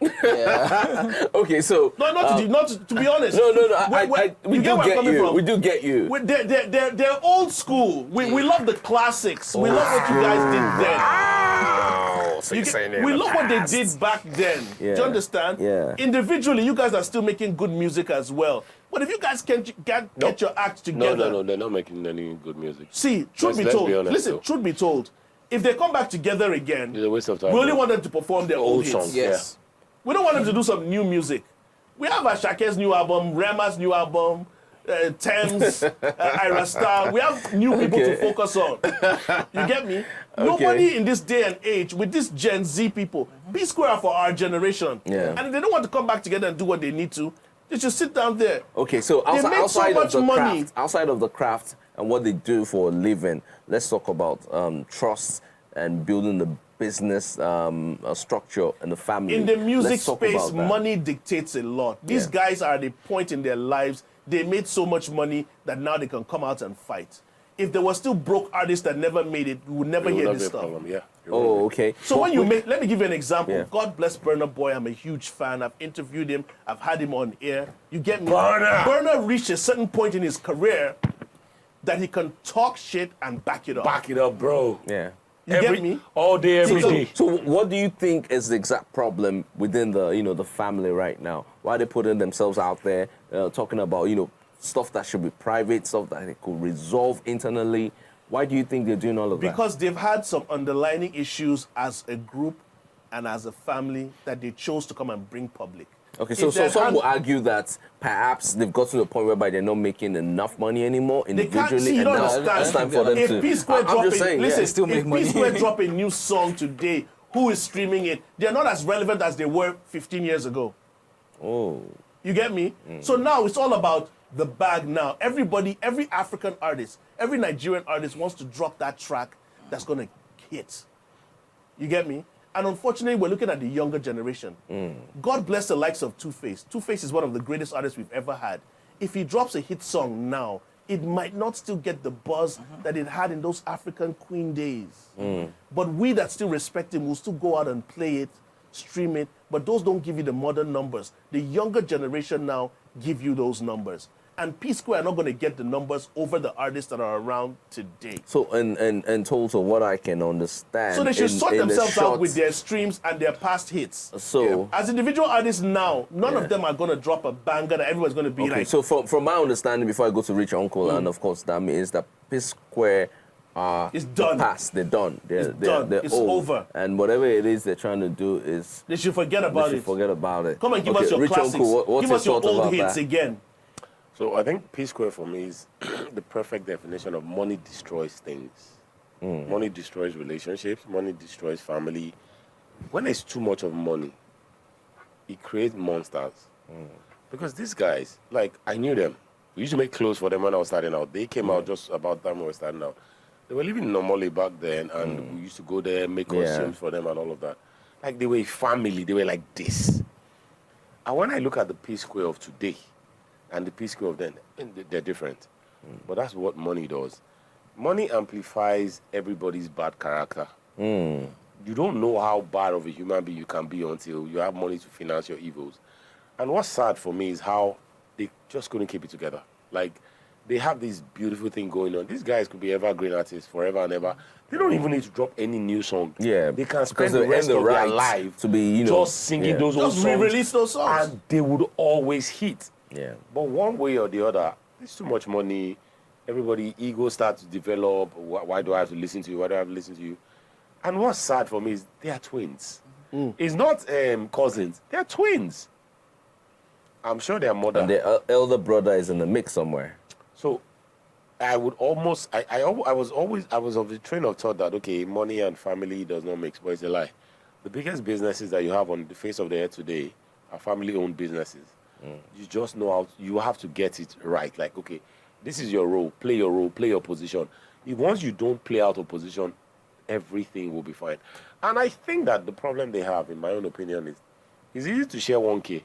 S1: Okay, so
S3: No, not to be honest.
S1: no. We
S3: you
S1: do
S3: where I'm
S1: get
S3: coming
S1: you.
S3: from?
S1: We do get you.
S3: They're old school. We love the classics. We love what you guys did then.
S1: Oh, so
S3: We love what they did back then. Do
S1: Yeah.
S3: you understand?
S1: Yeah.
S3: Individually, you guys are still making good music as well. But if you guys can't get your act together,
S2: No, they're not making any good music.
S3: see, truth be
S2: Let's
S3: told,
S2: be honest,
S3: listen,
S2: though.
S3: truth be told, if they come back together again,
S2: It's a waste of time.
S3: we only
S2: bro.
S3: want them to perform their old
S2: Old
S3: hits.
S2: songs.
S4: Yes.
S3: We don't want them to do some new music. We have Ashake's new album, Rema's new album, Thames, Ira Star. We have new people to focus on. You get me? Nobody in this day and age, with this Gen Z people, P Square are for our generation.
S1: Yeah.
S3: And if they don't want to come back together and do what they need to, they should sit down there.
S1: Okay, so
S3: They made so
S1: outside
S3: much
S1: of the
S3: money.
S1: craft, outside of the craft and what they do for a living, let's talk about trust and building the business structure and the family.
S3: In the music
S1: Let's talk
S3: space,
S1: about that.
S3: money dictates a lot. These
S1: Yeah.
S3: guys are at a point in their lives, they made so much money that now they can come out and fight. If there were still broke artists that never made it, we would never
S2: It will
S3: hear
S2: not
S3: this
S2: be a
S3: stuff.
S2: problem. Yeah.
S1: Oh, okay.
S3: So when you make, let me give you an example.
S1: Yeah.
S3: God bless Burna Boy. I'm a huge fan. I've interviewed him. I've had him on air. You get me?
S2: Burna
S3: reached a certain point in his career that he can talk shit and back it up.
S2: Back it up, bro.
S1: Yeah.
S3: You get me?
S2: All day, every
S1: So,
S2: day.
S1: so what do you think is the exact problem within the the family right now? Why are they putting themselves out there talking about stuff that should be private, stuff that they could resolve internally? Why do you think they're doing all of that?
S3: Because they've had some underlying issues as a group and as a family that they chose to come and bring public.
S1: Okay, so
S3: If they
S1: some
S3: had-
S1: will argue that perhaps they've got to the point whereby they're not making enough money anymore
S3: They can't
S1: individually,
S3: see, you
S1: and
S3: don't
S1: now
S3: understand.
S1: it's time for them
S3: if
S1: to.
S3: P Square
S1: I'm
S3: drop
S1: just
S3: a,
S1: saying,
S3: listen,
S1: yeah.
S4: still
S3: if
S4: make
S3: P
S4: money.
S3: Square drop a new song today, who is streaming it? They're not as relevant as they were 15 years ago.
S1: Oh,
S3: You get me? So now it's all about the bag now. Everybody, every African artist, every Nigerian artist wants to drop that track that's going to hit. You get me? And unfortunately, we're looking at the younger generation. God bless the likes of Two-Face. Two-Face is one of the greatest artists we've ever had. If he drops a hit song now, it might not still get the buzz that it had in those African Queen days. But we that still respect him will still go out and play it, stream it, but those don't give you the modern numbers. The younger generation now give you those numbers. And P Square are not going to get the numbers over the artists that are around today.
S1: so and total what I can understand.
S3: So they should sort
S1: in the
S3: themselves out
S1: short-
S3: with their streams and their past hits.
S1: So
S3: As individual artists now, none of them are going to drop a banger that everyone's going to be
S1: okay,
S3: like,
S1: so from my understanding, before I go to Rich Uncle, and of course that means that P Square are
S3: It's done.
S1: the past. They're done. They're
S3: done.
S1: They're
S3: It's
S1: old.
S3: over.
S1: And whatever it is they're trying to do is
S3: they should forget
S1: they
S3: about
S1: should
S3: it.
S1: forget about it.
S3: Come and give
S1: Okay,
S3: us your
S1: Rich
S3: classics.
S1: Uncle, what's
S3: Give
S1: your
S3: us your
S1: thought
S3: old
S1: about
S3: hits
S1: that?
S3: again.
S2: So I think P Square for me is the perfect definition of money destroys things. Money destroys relationships. Money destroys family. When there's too much of money, it creates monsters. Because these guys, like, I knew them. We used to make clothes for them when I was starting out. They came out just about the time we were starting out. They were living normally back then, and we used to go there, make
S1: Yeah.
S2: costumes for them and all of that. Like, they were a family. They were like this. And when I look at the P Square of today, and the P Square of then, they're different. But that's what money does. Money amplifies everybody's bad character. You don't know how bad of a human being you can be until you have money to finance your evils. And what's sad for me is how they just couldn't keep it together. Like, they have this beautiful thing going on. These guys could be evergreen artists forever and ever. They don't even need to drop any new song.
S1: Yeah,
S2: They can
S1: because
S2: spend
S1: they
S2: the
S1: earn
S2: rest
S1: the
S2: of their
S1: right
S2: life
S1: to be, you know,
S2: just singing
S1: yeah.
S2: those old
S3: Just
S2: songs.
S3: re-release those songs.
S2: And they would always hit.
S1: Yeah.
S2: But one way or the other, there's too much money. Everybody, ego starts to develop. Why do I have to listen to you? Why do I have to listen to you? And what's sad for me is they are twins. It's not cousins. They are twins. I'm sure their mother.
S1: And the elder brother is in the mix somewhere.
S2: So I would almost, I was of the train of thought that, okay, money and family does not mix, but it's a lie. The biggest businesses that you have on the face of the earth today are family-owned businesses. You just know how, you have to get it right. Like, okay, this is your role, play your position. Once you don't play out of position, everything will be fine. And I think that the problem they have, in my own opinion, is it's easy to share 1K.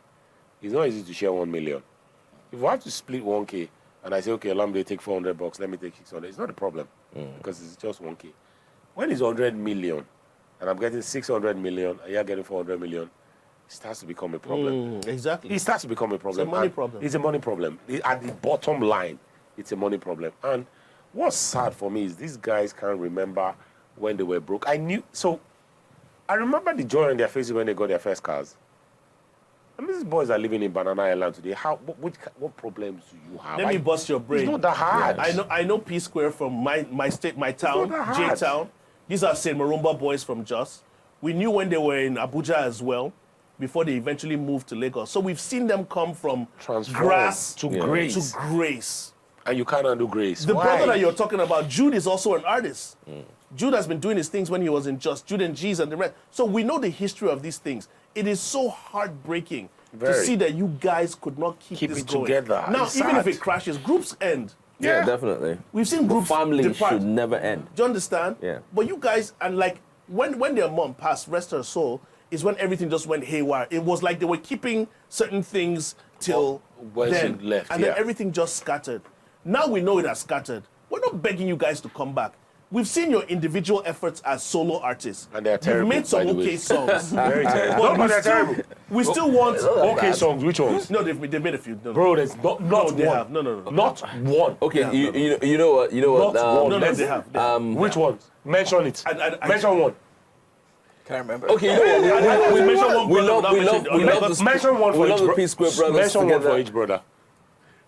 S2: It's not easy to share 1 million. If we have to split 1K, and I say, okay, Olamide, take $400, let me take 600, it's not a problem, because it's just 1K. When it's 100 million, and I'm getting 600 million, and you're getting 400 million, it starts to become a problem.
S3: Exactly.
S2: It starts to become a problem.
S3: It's a money
S2: And
S3: problem.
S2: It's a money problem. At the bottom line, it's a money problem. And what's sad for me is these guys can't remember when they were broke. I remember the joy on their faces when they got their first cars. And these boys are living in Banana Island today. What problems do you have?
S3: Let me bust your brain.
S2: It's not that hard.
S3: I know P Square from my state, my town,
S2: not that hard.
S3: J-Town. These are St. Marumba boys from Jos. We knew when they were in Abuja as well, before they eventually moved to Lagos. So we've seen them come from
S2: Transform
S3: grass
S2: to grace.
S3: to grace.
S2: And you can't undo grace.
S3: The
S2: Why?
S3: brother that you're talking about, Jude, is also an artist. Jude has been doing his things when he was in Just, Jude and G's and the rest. So we know the history of these things. It is so heartbreaking to
S2: Very.
S3: see that you guys could not keep this
S2: it
S3: going.
S2: together.
S3: Now,
S2: It's
S3: even if
S2: sad.
S3: it crashes, groups end.
S1: Yeah, definitely.
S3: We've seen groups
S1: Family
S3: depart.
S1: should never end.
S3: Do you understand?
S1: Yeah.
S3: But you guys, and like, when their mom passed, rest her soul, is when everything just went haywire. It was like they were keeping certain things till
S2: when
S3: then,
S2: she left,
S3: and
S2: yeah.
S3: then everything just scattered. Now we know it has scattered. We're not begging you guys to come back. We've seen your individual efforts as solo artists.
S2: And they're terrible,
S3: You've made some
S2: by the way.
S3: okay songs.
S2: Very terrible.
S3: But
S2: No, they're terrible.
S3: we still want...
S2: Okay songs, which ones?
S3: No, they've made a few. No,
S2: Bro, there's not
S3: they
S2: one.
S3: have. No.
S2: Not one.
S1: Okay,
S3: Yeah,
S1: you know what?
S2: Not one.
S3: No,
S2: Let's-
S3: they have. They have.
S2: Which ones? Mention it.
S3: I-
S2: Mention one.
S4: Can't remember.
S1: Okay, you know what?
S3: We mentioned one
S1: We
S3: brother
S1: love,
S3: without
S1: we love,
S3: mentioning-
S1: we
S3: okay,
S1: love
S3: but
S1: the
S2: Mention one
S1: we
S2: for
S1: love
S2: each
S1: the P Square brothers
S2: Mention
S1: together.
S2: one for each brother.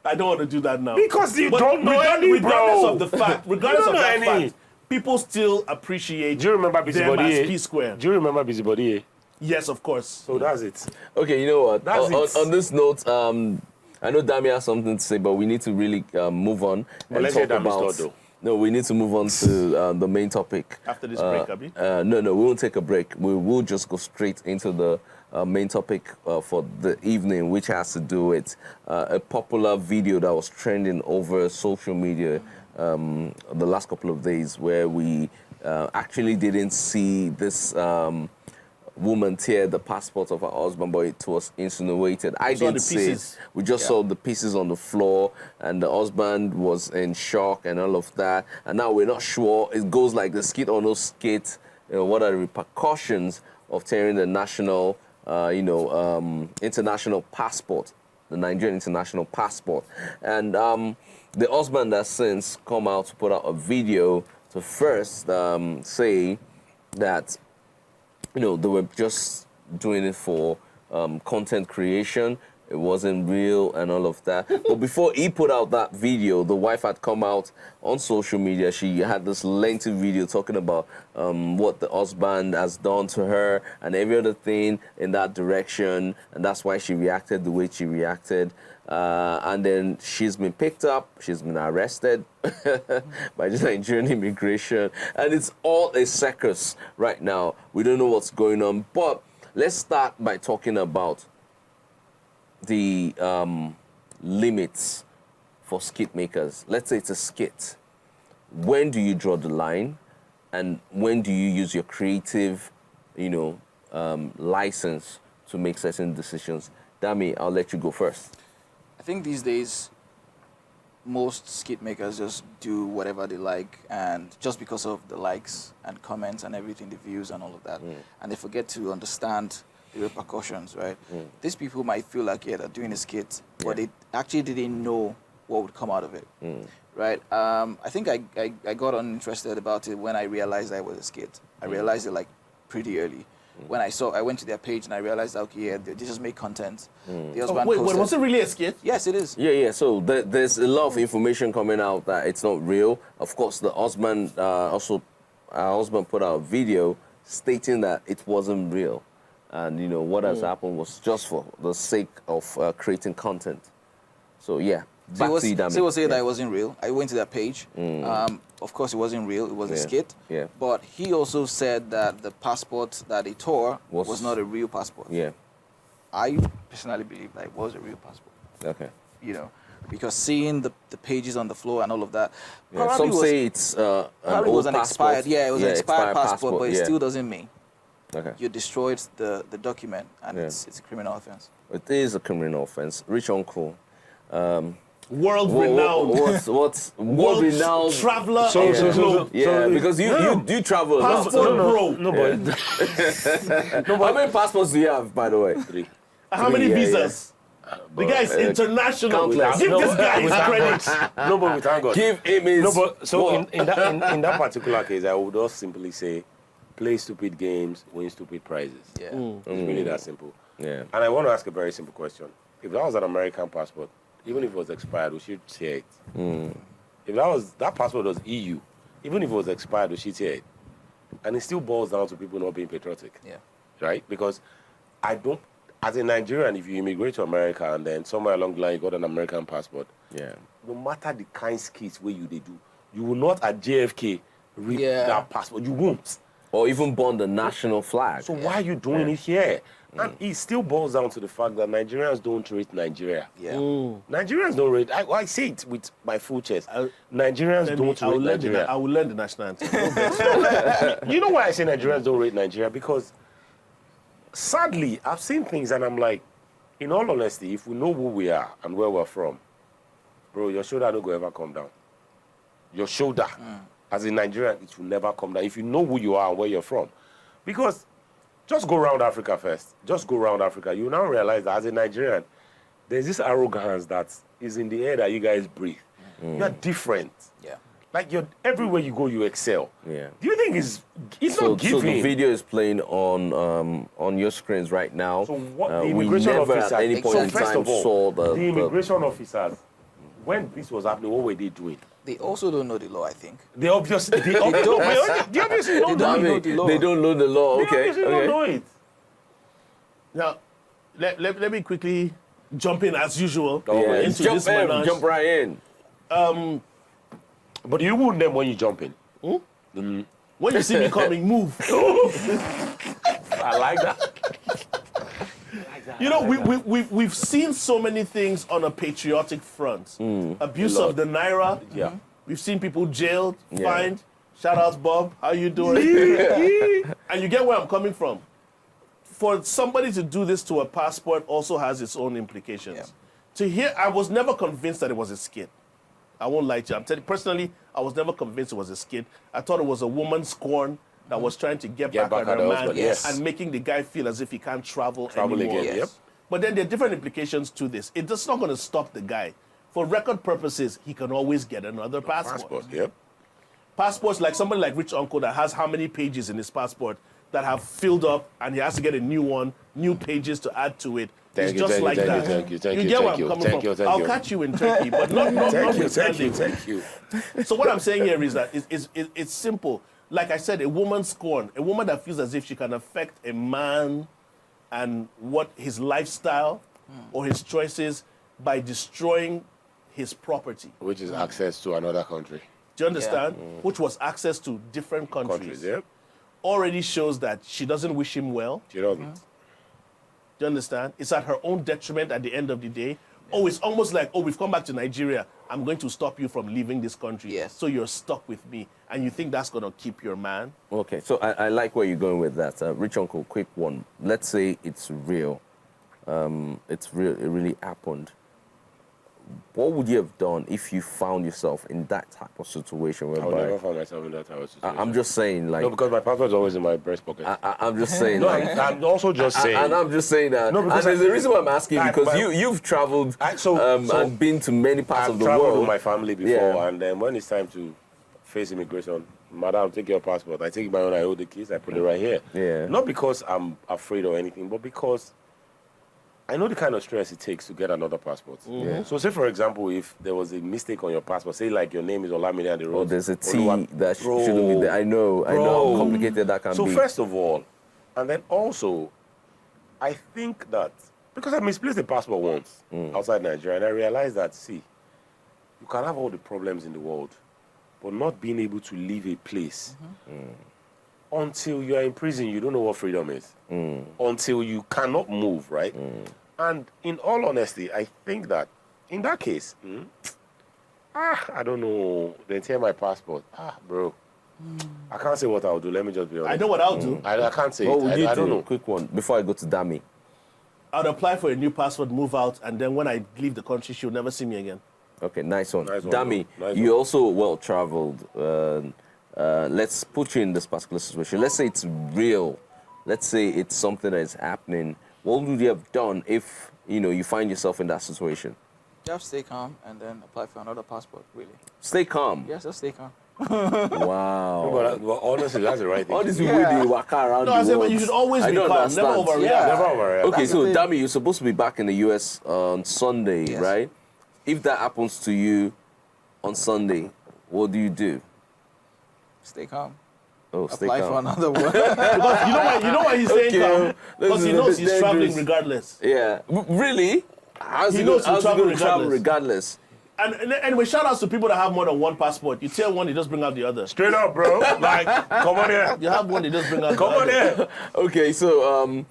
S3: I don't want to do that now.
S2: Because you
S3: But
S2: don't know any,
S3: regardless
S2: bro.
S3: of the fact, regardless
S2: You
S3: of
S2: don't
S3: that
S2: know any.
S3: fact, people still appreciate
S2: Do you remember
S3: them
S2: Busybody?
S3: as P Square.
S2: Do you remember Busybody?
S3: Yes, of course.
S2: So that's it.
S1: Okay, you know what?
S2: That's it.
S1: On this note, I know Dami has something to say, but we need to really move on and
S2: let's
S1: talk
S2: hear Dami's
S1: about.
S2: thought, though.
S1: No, we need to move on to the main topic.
S3: After this break, Abi?
S1: No, we won't take a break. We will just go straight into the main topic for the evening, which has to do with a popular video that was trending over social media the last couple of days, where we actually didn't see this woman tear the passport of her husband, but it was insinuated. I
S3: saw
S1: didn't
S3: the
S1: see
S3: pieces.
S1: it. We just saw the pieces on the floor, and the husband was in shock and all of that. And now we're not sure. It goes like the skit or no skit. What are the repercussions of tearing the national, international passport, the Nigerian international passport? And the husband has since come out to put out a video to first say that they were just doing it for content creation. It wasn't real and all of that. But before he put out that video, the wife had come out on social media. She had this lengthy video talking about what the husband has done to her and every other thing in that direction. And that's why she reacted the way she reacted. And then she's been picked up. She's been arrested by the Nigerian immigration. And it's all a circus right now. We don't know what's going on. But let's start by talking about the limits for skit makers. Let's say it's a skit. When do you draw the line? And when do you use your creative, license to make certain decisions? Dami, I'll let you go first.
S4: I think these days, most skit makers just do whatever they like, and just because of the likes and comments and everything, the views and all of that, and they forget to understand the repercussions, right? These people might feel like, they're doing a skit, but they actually didn't know what would come out of it, right? I think I got uninterested about it when I realized I was a skit. I realized it like pretty early. When I went to their page and I realized, okay, yeah, they just make content. The husband
S3: Wait,
S4: posted.
S3: was it really a skit?
S4: Yes, it is.
S1: Yeah. So there's a lot of information coming out that it's not real. Of course, the husband our husband put out a video stating that it wasn't real, and what has happened was just for the sake of creating content. So yeah, back to you, Dami.
S4: So he was saying that it wasn't real. I went to their page. Of course, it wasn't real. It was a skit.
S1: Yeah.
S4: But he also said that the passport that he tore was not a real passport.
S1: Yeah.
S4: I personally believe that it was a real passport.
S1: Okay.
S4: Because seeing the pages on the floor and all of that.
S1: Yeah. Some say it's an
S4: probably
S1: old
S4: was an
S1: passport.
S4: expired. Yeah, it was an expired passport, but it
S1: yeah.
S4: still doesn't mean
S1: Okay.
S4: you destroyed the document, and it's a criminal offense.
S1: It is a criminal offense. Rich uncle.
S3: World-renowned.
S1: What's world-renowned
S3: traveler.
S1: Yeah, because you travel a lot.
S3: Passport bro.
S2: No, but
S1: How many passports do you have, by the way?
S2: 3.
S3: How many
S1: Yeah,
S3: visas? The guy is international.
S1: countless.
S3: Give this guy his
S2: Without
S3: credit.
S2: No, but we thank God.
S1: Give him his.
S2: No, but so
S1: what?
S2: in that particular case, I would just simply say, play stupid games, win stupid prizes.
S4: Yeah.
S2: It's really that simple.
S1: Yeah.
S2: And I want to ask a very simple question. If that was an American passport, even if it was expired, we should tear it. If that passport was EU, even if it was expired, we should tear it. And it still boils down to people not being patriotic.
S4: Yeah.
S2: Right? Because as a Nigerian, if you immigrate to America and then somewhere along the line you got an American passport,
S1: Yeah.
S2: no matter the kind skits where they do, you will not at JFK read that passport. You won't.
S1: Or even burn the national flag.
S2: So why are you doing it here? And it still boils down to the fact that Nigerians don't rate Nigeria.
S4: Yeah.
S2: Nigerians don't rate. I say it with my full chest. Nigerians don't rate Nigeria.
S3: I will learn the national anthem.
S2: You know why I say Nigerians don't rate Nigeria? Because sadly, I've seen things and I'm like, in all honesty, if we know who we are and where we're from, bro, your shoulder don't go ever come down. Your shoulder, as a Nigerian, it will never come down if you know who you are and where you're from. Because just go around Africa first. Just go around Africa. You now realize that as a Nigerian, there's this arrogance that is in the air that you guys breathe. You're different.
S4: Yeah.
S2: Like everywhere you go, you excel.
S1: Yeah.
S2: Do you think it's
S1: So
S2: not giving?
S1: the video is playing on your screens right now.
S2: So what the
S1: we
S2: immigration
S1: never
S2: officers,
S1: at any point in
S2: first
S1: time
S2: of all,
S1: saw
S2: the immigration officers, when this was happening, what were they doing?
S4: They also don't know the law, I think.
S2: They obviously don't know the law.
S1: They don't know the law.
S2: They
S1: Okay.
S2: obviously don't know it.
S3: Now, let me quickly jump in as usual
S1: Yeah.
S3: into
S1: Jump
S3: this
S1: in,
S3: menage.
S1: jump right in.
S2: But you wound them when you jump in.
S3: When you see me coming, move.
S2: I like that.
S3: You know, we've seen so many things on a patriotic front. Abuse of the naira.
S2: Yeah.
S3: We've seen people jailed,
S1: Yeah.
S3: fined. Shout out, Bob. How you doing? And you get where I'm coming from. For somebody to do this to a passport also has its own implications.
S4: Yeah.
S3: To hear, I was never convinced that it was a skit. I won't lie to you. I'm telling you, personally, I was never convinced it was a skit. I thought it was a woman scorn that was trying to get back at her
S2: the
S3: man
S2: husband, yes.
S3: and making the guy feel as if he can't travel
S2: Travel
S3: anymore.
S2: again,
S4: Yes.
S2: yep.
S3: But then there are different implications to this. It's not going to stop the guy. For record purposes, he can always get another passport.
S2: Yep.
S3: Passports, like somebody like Rich Uncle that has how many pages in his passport that have filled up and he has to get a new one, new pages to add to it.
S2: Thank
S3: It's
S2: you,
S3: just
S2: thank you,
S3: like
S2: thank
S3: that.
S2: you, thank you, thank you,
S3: get where
S2: thank
S3: I'm
S2: you,
S3: coming
S2: thank
S3: from.
S2: you, thank
S3: I'll
S2: you.
S3: catch you in Turkey, but not
S2: Thank you.
S3: So what I'm saying here is that it's simple. Like I said, a woman's scorn, a woman that feels as if she can affect a man and what his lifestyle or his choices by destroying his property.
S2: Which is access to another country.
S3: Do you understand? Which was access to different countries.
S2: Yep.
S3: Already shows that she doesn't wish him well.
S2: She doesn't.
S3: Do you understand? It's at her own detriment at the end of the day. Oh, it's almost like, oh, we've come back to Nigeria. I'm going to stop you from leaving this country.
S4: Yes.
S3: So you're stuck with me. And you think that's going to keep your man?
S1: Okay, so I like where you're going with that. Rich Uncle, quick one. Let's say it's real. It's real. It really happened. what would you have done if you found yourself in that type of situation?
S2: I would
S1: Whereby,
S2: never find myself in that type of situation.
S1: I'm just saying, like,
S2: No, because my passport is always in my breast pocket.
S1: I'm just saying,
S2: No,
S1: like,
S2: I'm also just saying.
S1: and I'm just saying that.
S2: No,
S1: And
S2: because
S1: there's a reason why I'm asking,
S2: I-
S1: because
S2: my-
S1: you've traveled
S2: So
S1: and been to many parts
S2: I've
S1: of the
S2: traveled
S1: world.
S2: with my family before,
S1: Yeah.
S2: and then when it's time to face immigration, madam, take your passport. I take my own, I hold the keys, I put it right here.
S1: Yeah.
S2: Not because I'm afraid or anything, but because I know the kind of stress it takes to get another passport.
S1: Yeah.
S2: So say, for example, if there was a mistake on your passport, say like your name is Olamide and the road.
S1: Or there's a T that shouldn't be there. I know how complicated that can be.
S2: So first of all, and then also, I think that, because I misplaced the passport once outside Nigeria, and I realized that, see, you can have all the problems in the world, but not being able to leave a place until you are in prison, you don't know what freedom is. Until you cannot move, right? And in all honesty, I think that in that case, I don't know. They tear my passport. Bro. I can't say what I'll do. Let me just be honest.
S3: I know what I'll do.
S2: I can't say
S1: What
S2: it.
S1: would you
S2: I don't
S1: do?
S2: know.
S1: Quick one before I go to Dami.
S3: I'd apply for a new passport, move out, and then when I leave the country, she'll never see me again.
S1: Okay, nice one.
S2: Nice one,
S1: Dami,
S2: bro. Nice
S1: you
S2: one.
S1: also well traveled. Let's put you in this particular situation. Let's say it's real. Let's say it's something that is happening. What would you have done if you find yourself in that situation?
S4: Just stay calm and then apply for another passport, really.
S1: Stay calm.
S4: Yes, just stay calm.
S1: Wow.
S2: But honestly, that's the right thing.
S1: All
S2: to
S1: these
S2: do.
S1: people they waka around
S3: No, I
S1: the
S3: said,
S1: world.
S3: but you should always
S1: I
S3: be
S1: don't
S3: calm,
S1: understand.
S3: never overreact.
S4: Yeah.
S2: Never overreact.
S1: Okay,
S4: That's
S1: so
S4: the thing.
S1: Dami, you're supposed to be back in the US on Sunday,
S4: Yes.
S1: right? If that happens to you on Sunday, what do you do?
S4: Stay calm.
S1: Oh, stay
S4: Apply for
S1: calm.
S4: another one.
S3: Because you know why he's saying
S1: Okay,
S3: calm?
S1: this
S3: Because
S1: is
S3: he
S1: a
S3: knows
S1: bit
S3: he's traveling
S1: dangerous.
S3: regardless.
S1: Yeah. Really? How's
S3: He
S1: he
S3: knows
S1: going
S3: he'll travel
S1: to travel regardless?
S3: And anyway, shout outs to people that have more than one passport. You tell one, they just bring out the other.
S2: Straight up, bro. Like, come on here.
S3: You have one, they just bring out
S2: Come
S3: the
S2: on
S3: other.
S2: here.
S1: Okay, so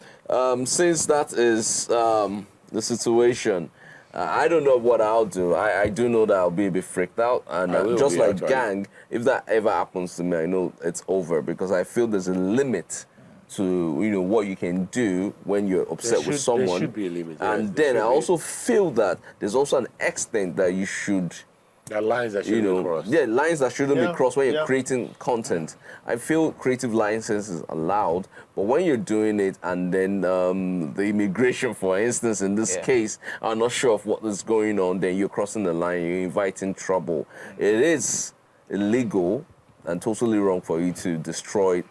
S1: since that is the situation, I don't know what I'll do. I do know that I'll be a bit freaked out, and
S2: I will
S1: just
S2: be,
S1: like
S2: actually.
S1: gang, if that ever happens to me, I know it's over because I feel there's a limit to what you can do when you're upset with someone.
S2: There should be a limit. yes,
S1: And
S2: there
S1: then I
S2: should be.
S1: also feel that there's also an extent that you should.
S2: There are lines that should be crossed.
S1: Yeah, lines that shouldn't be
S3: Yeah,
S1: crossed when you're
S3: yeah.
S1: creating content. I feel creative license is allowed, but when you're doing it and then the immigration, for instance, in this
S4: Yeah.
S1: case, are not sure of what is going on, then you're crossing the line, you're inviting trouble. It is illegal and totally wrong for you to destroy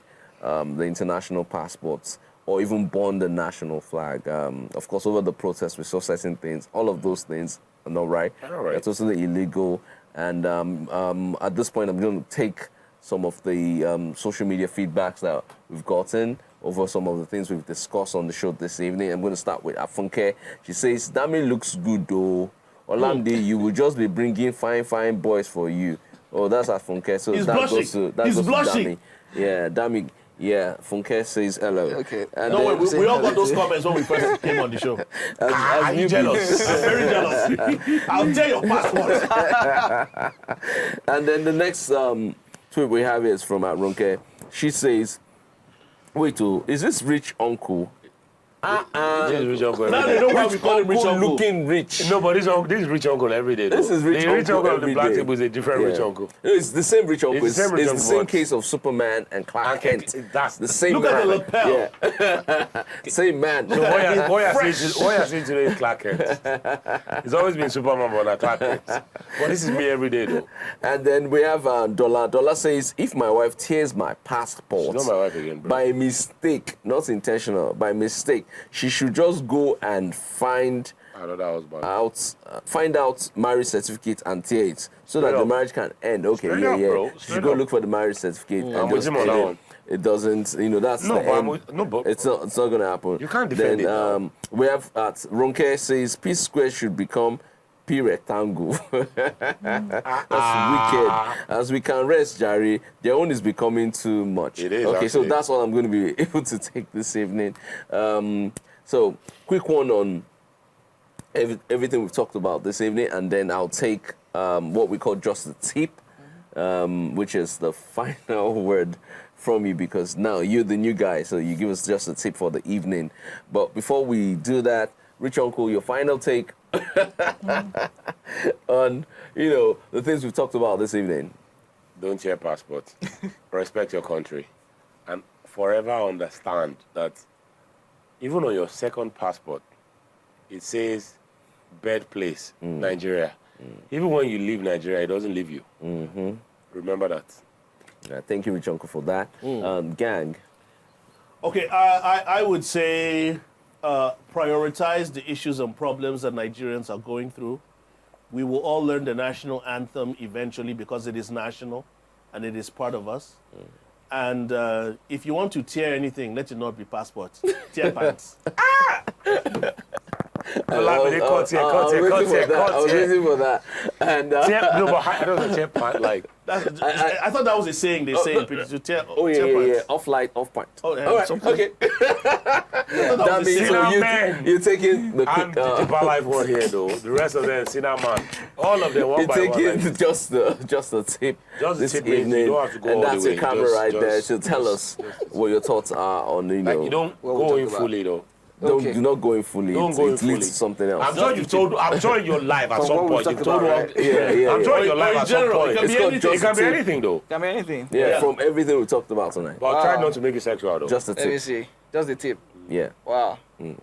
S1: the international passports or even burn the national flag. Of course, over the protests, we saw certain things. All of those things are not right.
S2: They're not right.
S1: They're totally illegal. And at this point, I'm going to take some of the social media feedbacks that we've gotten over some of the things we've discussed on the show this evening. I'm going to start with Afunke. She says, Dami looks good though. Olamide, you will just be bringing fine boys for you. Oh, that's Afunke. So
S3: He's
S1: that
S3: blushing.
S1: goes to
S3: He's
S1: goes to
S3: blushing.
S1: Dami. Yeah, Dami. Yeah, Funke says hello.
S4: Okay.
S1: And
S3: No,
S1: then,
S3: we all got those comments when we first came on the show.
S2: Are you
S1: newbies-
S2: jealous?
S3: I'm very jealous. I'll tear your passport.
S1: And then the next tweet we have is from Ronke. She says, wait, is this rich uncle?
S2: This is rich uncle
S3: Now
S2: every
S3: they
S2: day.
S3: know why we call him rich uncle.
S1: Looking rich.
S2: No, but this is rich uncle every day.
S1: This
S2: though.
S1: is rich
S2: the rich
S1: uncle
S2: uncle of the
S1: every
S2: black
S1: day.
S2: table is a different rich
S1: Yeah.
S2: uncle.
S1: No, it's the same rich uncle.
S2: It's the same rich
S1: it's
S2: uncle,
S1: the same
S2: what?
S1: case of Superman and Clark Kent.
S2: That's
S1: The same
S3: Look at
S1: man.
S3: the lapel.
S1: Yeah. Same man.
S2: So what you're saying today is Clark Kent. It's always been Superman, but not Clark Kent. But this is me every day, though.
S1: And then we have Dollar. Dollar says, if my wife tears my passport
S2: She's not my wife again, bro.
S1: by mistake, not intentional, by mistake, she should just go and find
S2: I know that was bad.
S1: out marriage certificate and tear it so that
S2: Straight
S1: the
S2: up.
S1: marriage can end. Okay,
S2: Straight
S1: yeah,
S2: up,
S1: yeah.
S2: bro.
S1: She
S2: Straight
S1: should go
S2: up.
S1: look for the marriage certificate
S2: I'm
S1: and
S2: with
S1: just
S2: him on
S1: end
S2: that
S1: it.
S2: one.
S1: It doesn't, that's
S2: No,
S1: the
S2: but I'm
S1: end.
S2: with, no, but
S1: It's not gonna happen.
S2: You can't defend
S1: then,
S2: it now.
S1: we have Ronke says P square should become P rectangle. That's wicked. As we can rest, Jerry, their own is becoming too much.
S2: It is,
S1: Okay, so
S2: actually.
S1: that's all I'm going to be able to take this evening. So quick one on everything we've talked about this evening, and then I'll take what we call just the tip, which is the final word from you, because now you're the new guy, so you give us just a tip for the evening. But before we do that, Rich Uncle, your final take on, the things we've talked about this evening.
S2: Don't share passport. Respect your country. And forever understand that even on your second passport, it says birthplace, Nigeria. Even when you leave Nigeria, it doesn't leave you. Remember that.
S1: Thank you, Rich Uncle, for that. Gang.
S3: Okay, I would say prioritize the issues and problems that Nigerians are going through. We will all learn the national anthem eventually because it is national and it is part of us. And if you want to tear anything, let it not be passport. Tear pants.
S1: I was waiting for that. And
S2: No, but I don't know, tear part, like...
S3: I thought that was a saying they say in British, to tear,
S1: yeah,
S3: tear pants.
S1: yeah. Off light, off point.
S3: Oh, yeah,
S1: all right,
S3: something.
S1: okay.
S3: That
S1: means you're taking the
S2: I'm
S1: quick...
S2: the Deeper Life one here, though. The rest of them, Cinnamon. All of them, one
S1: You're
S2: by one.
S1: taking
S2: Like,
S1: just the tip
S2: Just the
S1: this
S2: tip means you
S1: evening,
S2: don't have to go
S1: and
S2: all the
S1: that's
S2: way.
S1: your camera
S2: Just-
S1: right there
S2: just-
S1: to tell us what your thoughts are on,
S2: like, you don't
S4: What
S2: go
S4: we're
S2: in
S4: talking
S2: fully, though.
S4: Okay.
S1: do not go in fully.
S2: Don't
S1: it
S2: go in
S1: it
S2: fully.
S1: leads to something else.
S2: I'm sure in your life at
S4: From
S2: some
S4: what we've
S2: point, you've
S4: talked
S2: told
S4: about,
S2: one.
S4: right?
S1: Yeah.
S2: I'm sure in your
S3: Or
S2: life
S3: in
S2: at some
S3: general,
S2: point.
S3: it can
S1: It's
S3: be
S1: called
S3: anything.
S2: It can be
S1: tip.
S2: anything, though.
S4: Can be anything.
S1: Yeah, from everything we talked about tonight.
S2: But try not to make it sexual, though.
S1: Just a
S4: Let me
S1: tip.
S4: see. Just the tip.
S1: Yeah.
S4: Wow.
S2: The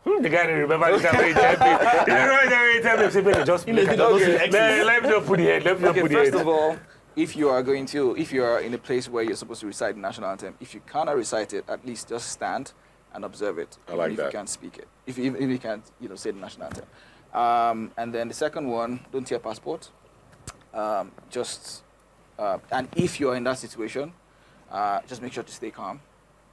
S2: guy didn't remember the time when he told me. He didn't remember the time when he told me, "Say, baby, just make it." Let me just put the head. Let me just
S4: Okay,
S2: put the
S4: first
S2: head.
S4: of all, if you are in a place where you're supposed to recite the national anthem, if you cannot recite it, at least just stand and observe it.
S2: I like
S4: if
S2: that.
S4: you can't speak it. If you can't, say the national anthem. And then the second one, don't tear passport. And if you're in that situation, just make sure to stay calm.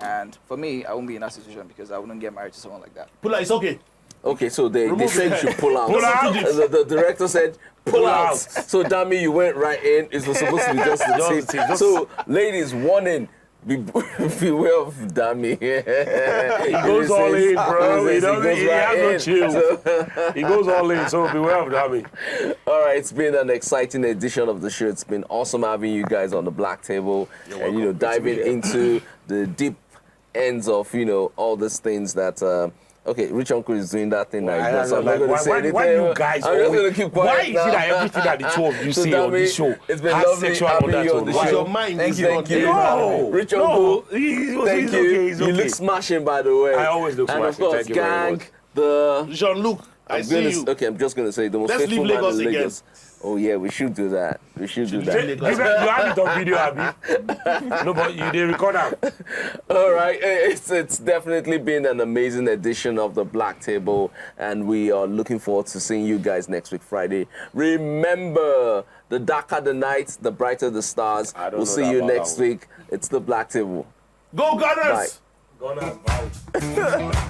S4: And for me, I won't be in that situation because I wouldn't get married to someone like that.
S3: Pula, it's okay.
S1: Okay, so they
S3: Remove
S1: said
S3: your
S1: you should
S3: head.
S1: pull out.
S2: Pull out.
S1: The director said pull
S2: Pull
S1: out.
S2: out.
S1: So Dami, you went right in. It was supposed to be just the
S2: Just
S1: tip.
S2: the tip, just-
S1: So ladies, warning. Beware of Dami.
S2: He goes all in, bro. He has no chill. He goes all in, so beware of that.
S1: All right, it's been an exciting edition of the show. It's been awesome having you guys on the black table and diving into the deep ends of all these things that. Okay, Rich Uncle is doing that thing.
S2: I
S1: So I'm not
S2: like,
S1: going to say anything.
S2: why you guys
S1: I'm just
S2: always-
S1: going to keep
S2: Why
S1: quiet
S2: is
S1: now.
S2: it that everything that the two of you
S1: So
S2: say on
S1: Dami,
S2: this show
S1: it's been
S2: has
S1: lovely
S2: sexual
S1: having you on
S2: undertones?
S1: the
S2: Why?
S1: show.
S3: Your mind
S1: Thank
S3: is
S1: you.
S3: not
S2: No,
S1: Rich
S2: no,
S1: Uncle,
S2: he's
S1: thank
S2: okay.
S1: you.
S2: He's okay.
S1: You look smashing, by the way.
S2: I always look
S1: and
S2: smashing.
S1: of course,
S2: Thank you very
S1: gang,
S2: much.
S1: the
S3: Jean-Luc, I see you.
S1: Okay, I'm just going to say the most
S3: Let's
S1: faithful
S3: leave
S1: man
S3: Lagos
S1: in
S3: again.
S1: Lagos. Oh yeah, we should do that. We should do
S2: You
S1: that.
S2: have it on video, Abby. No, but you didn't record that.
S1: All right, it's definitely been an amazing edition of the Black Table, and we are looking forward to seeing you guys next week, Friday. Remember, the darker the night, the brighter the stars.
S2: I don't
S1: We'll
S2: know
S1: see
S2: that
S1: you
S2: about
S1: next
S2: that one.
S1: week. It's the Black Table.
S3: Go Gunners!
S1: Bye.
S2: Gunners, bow.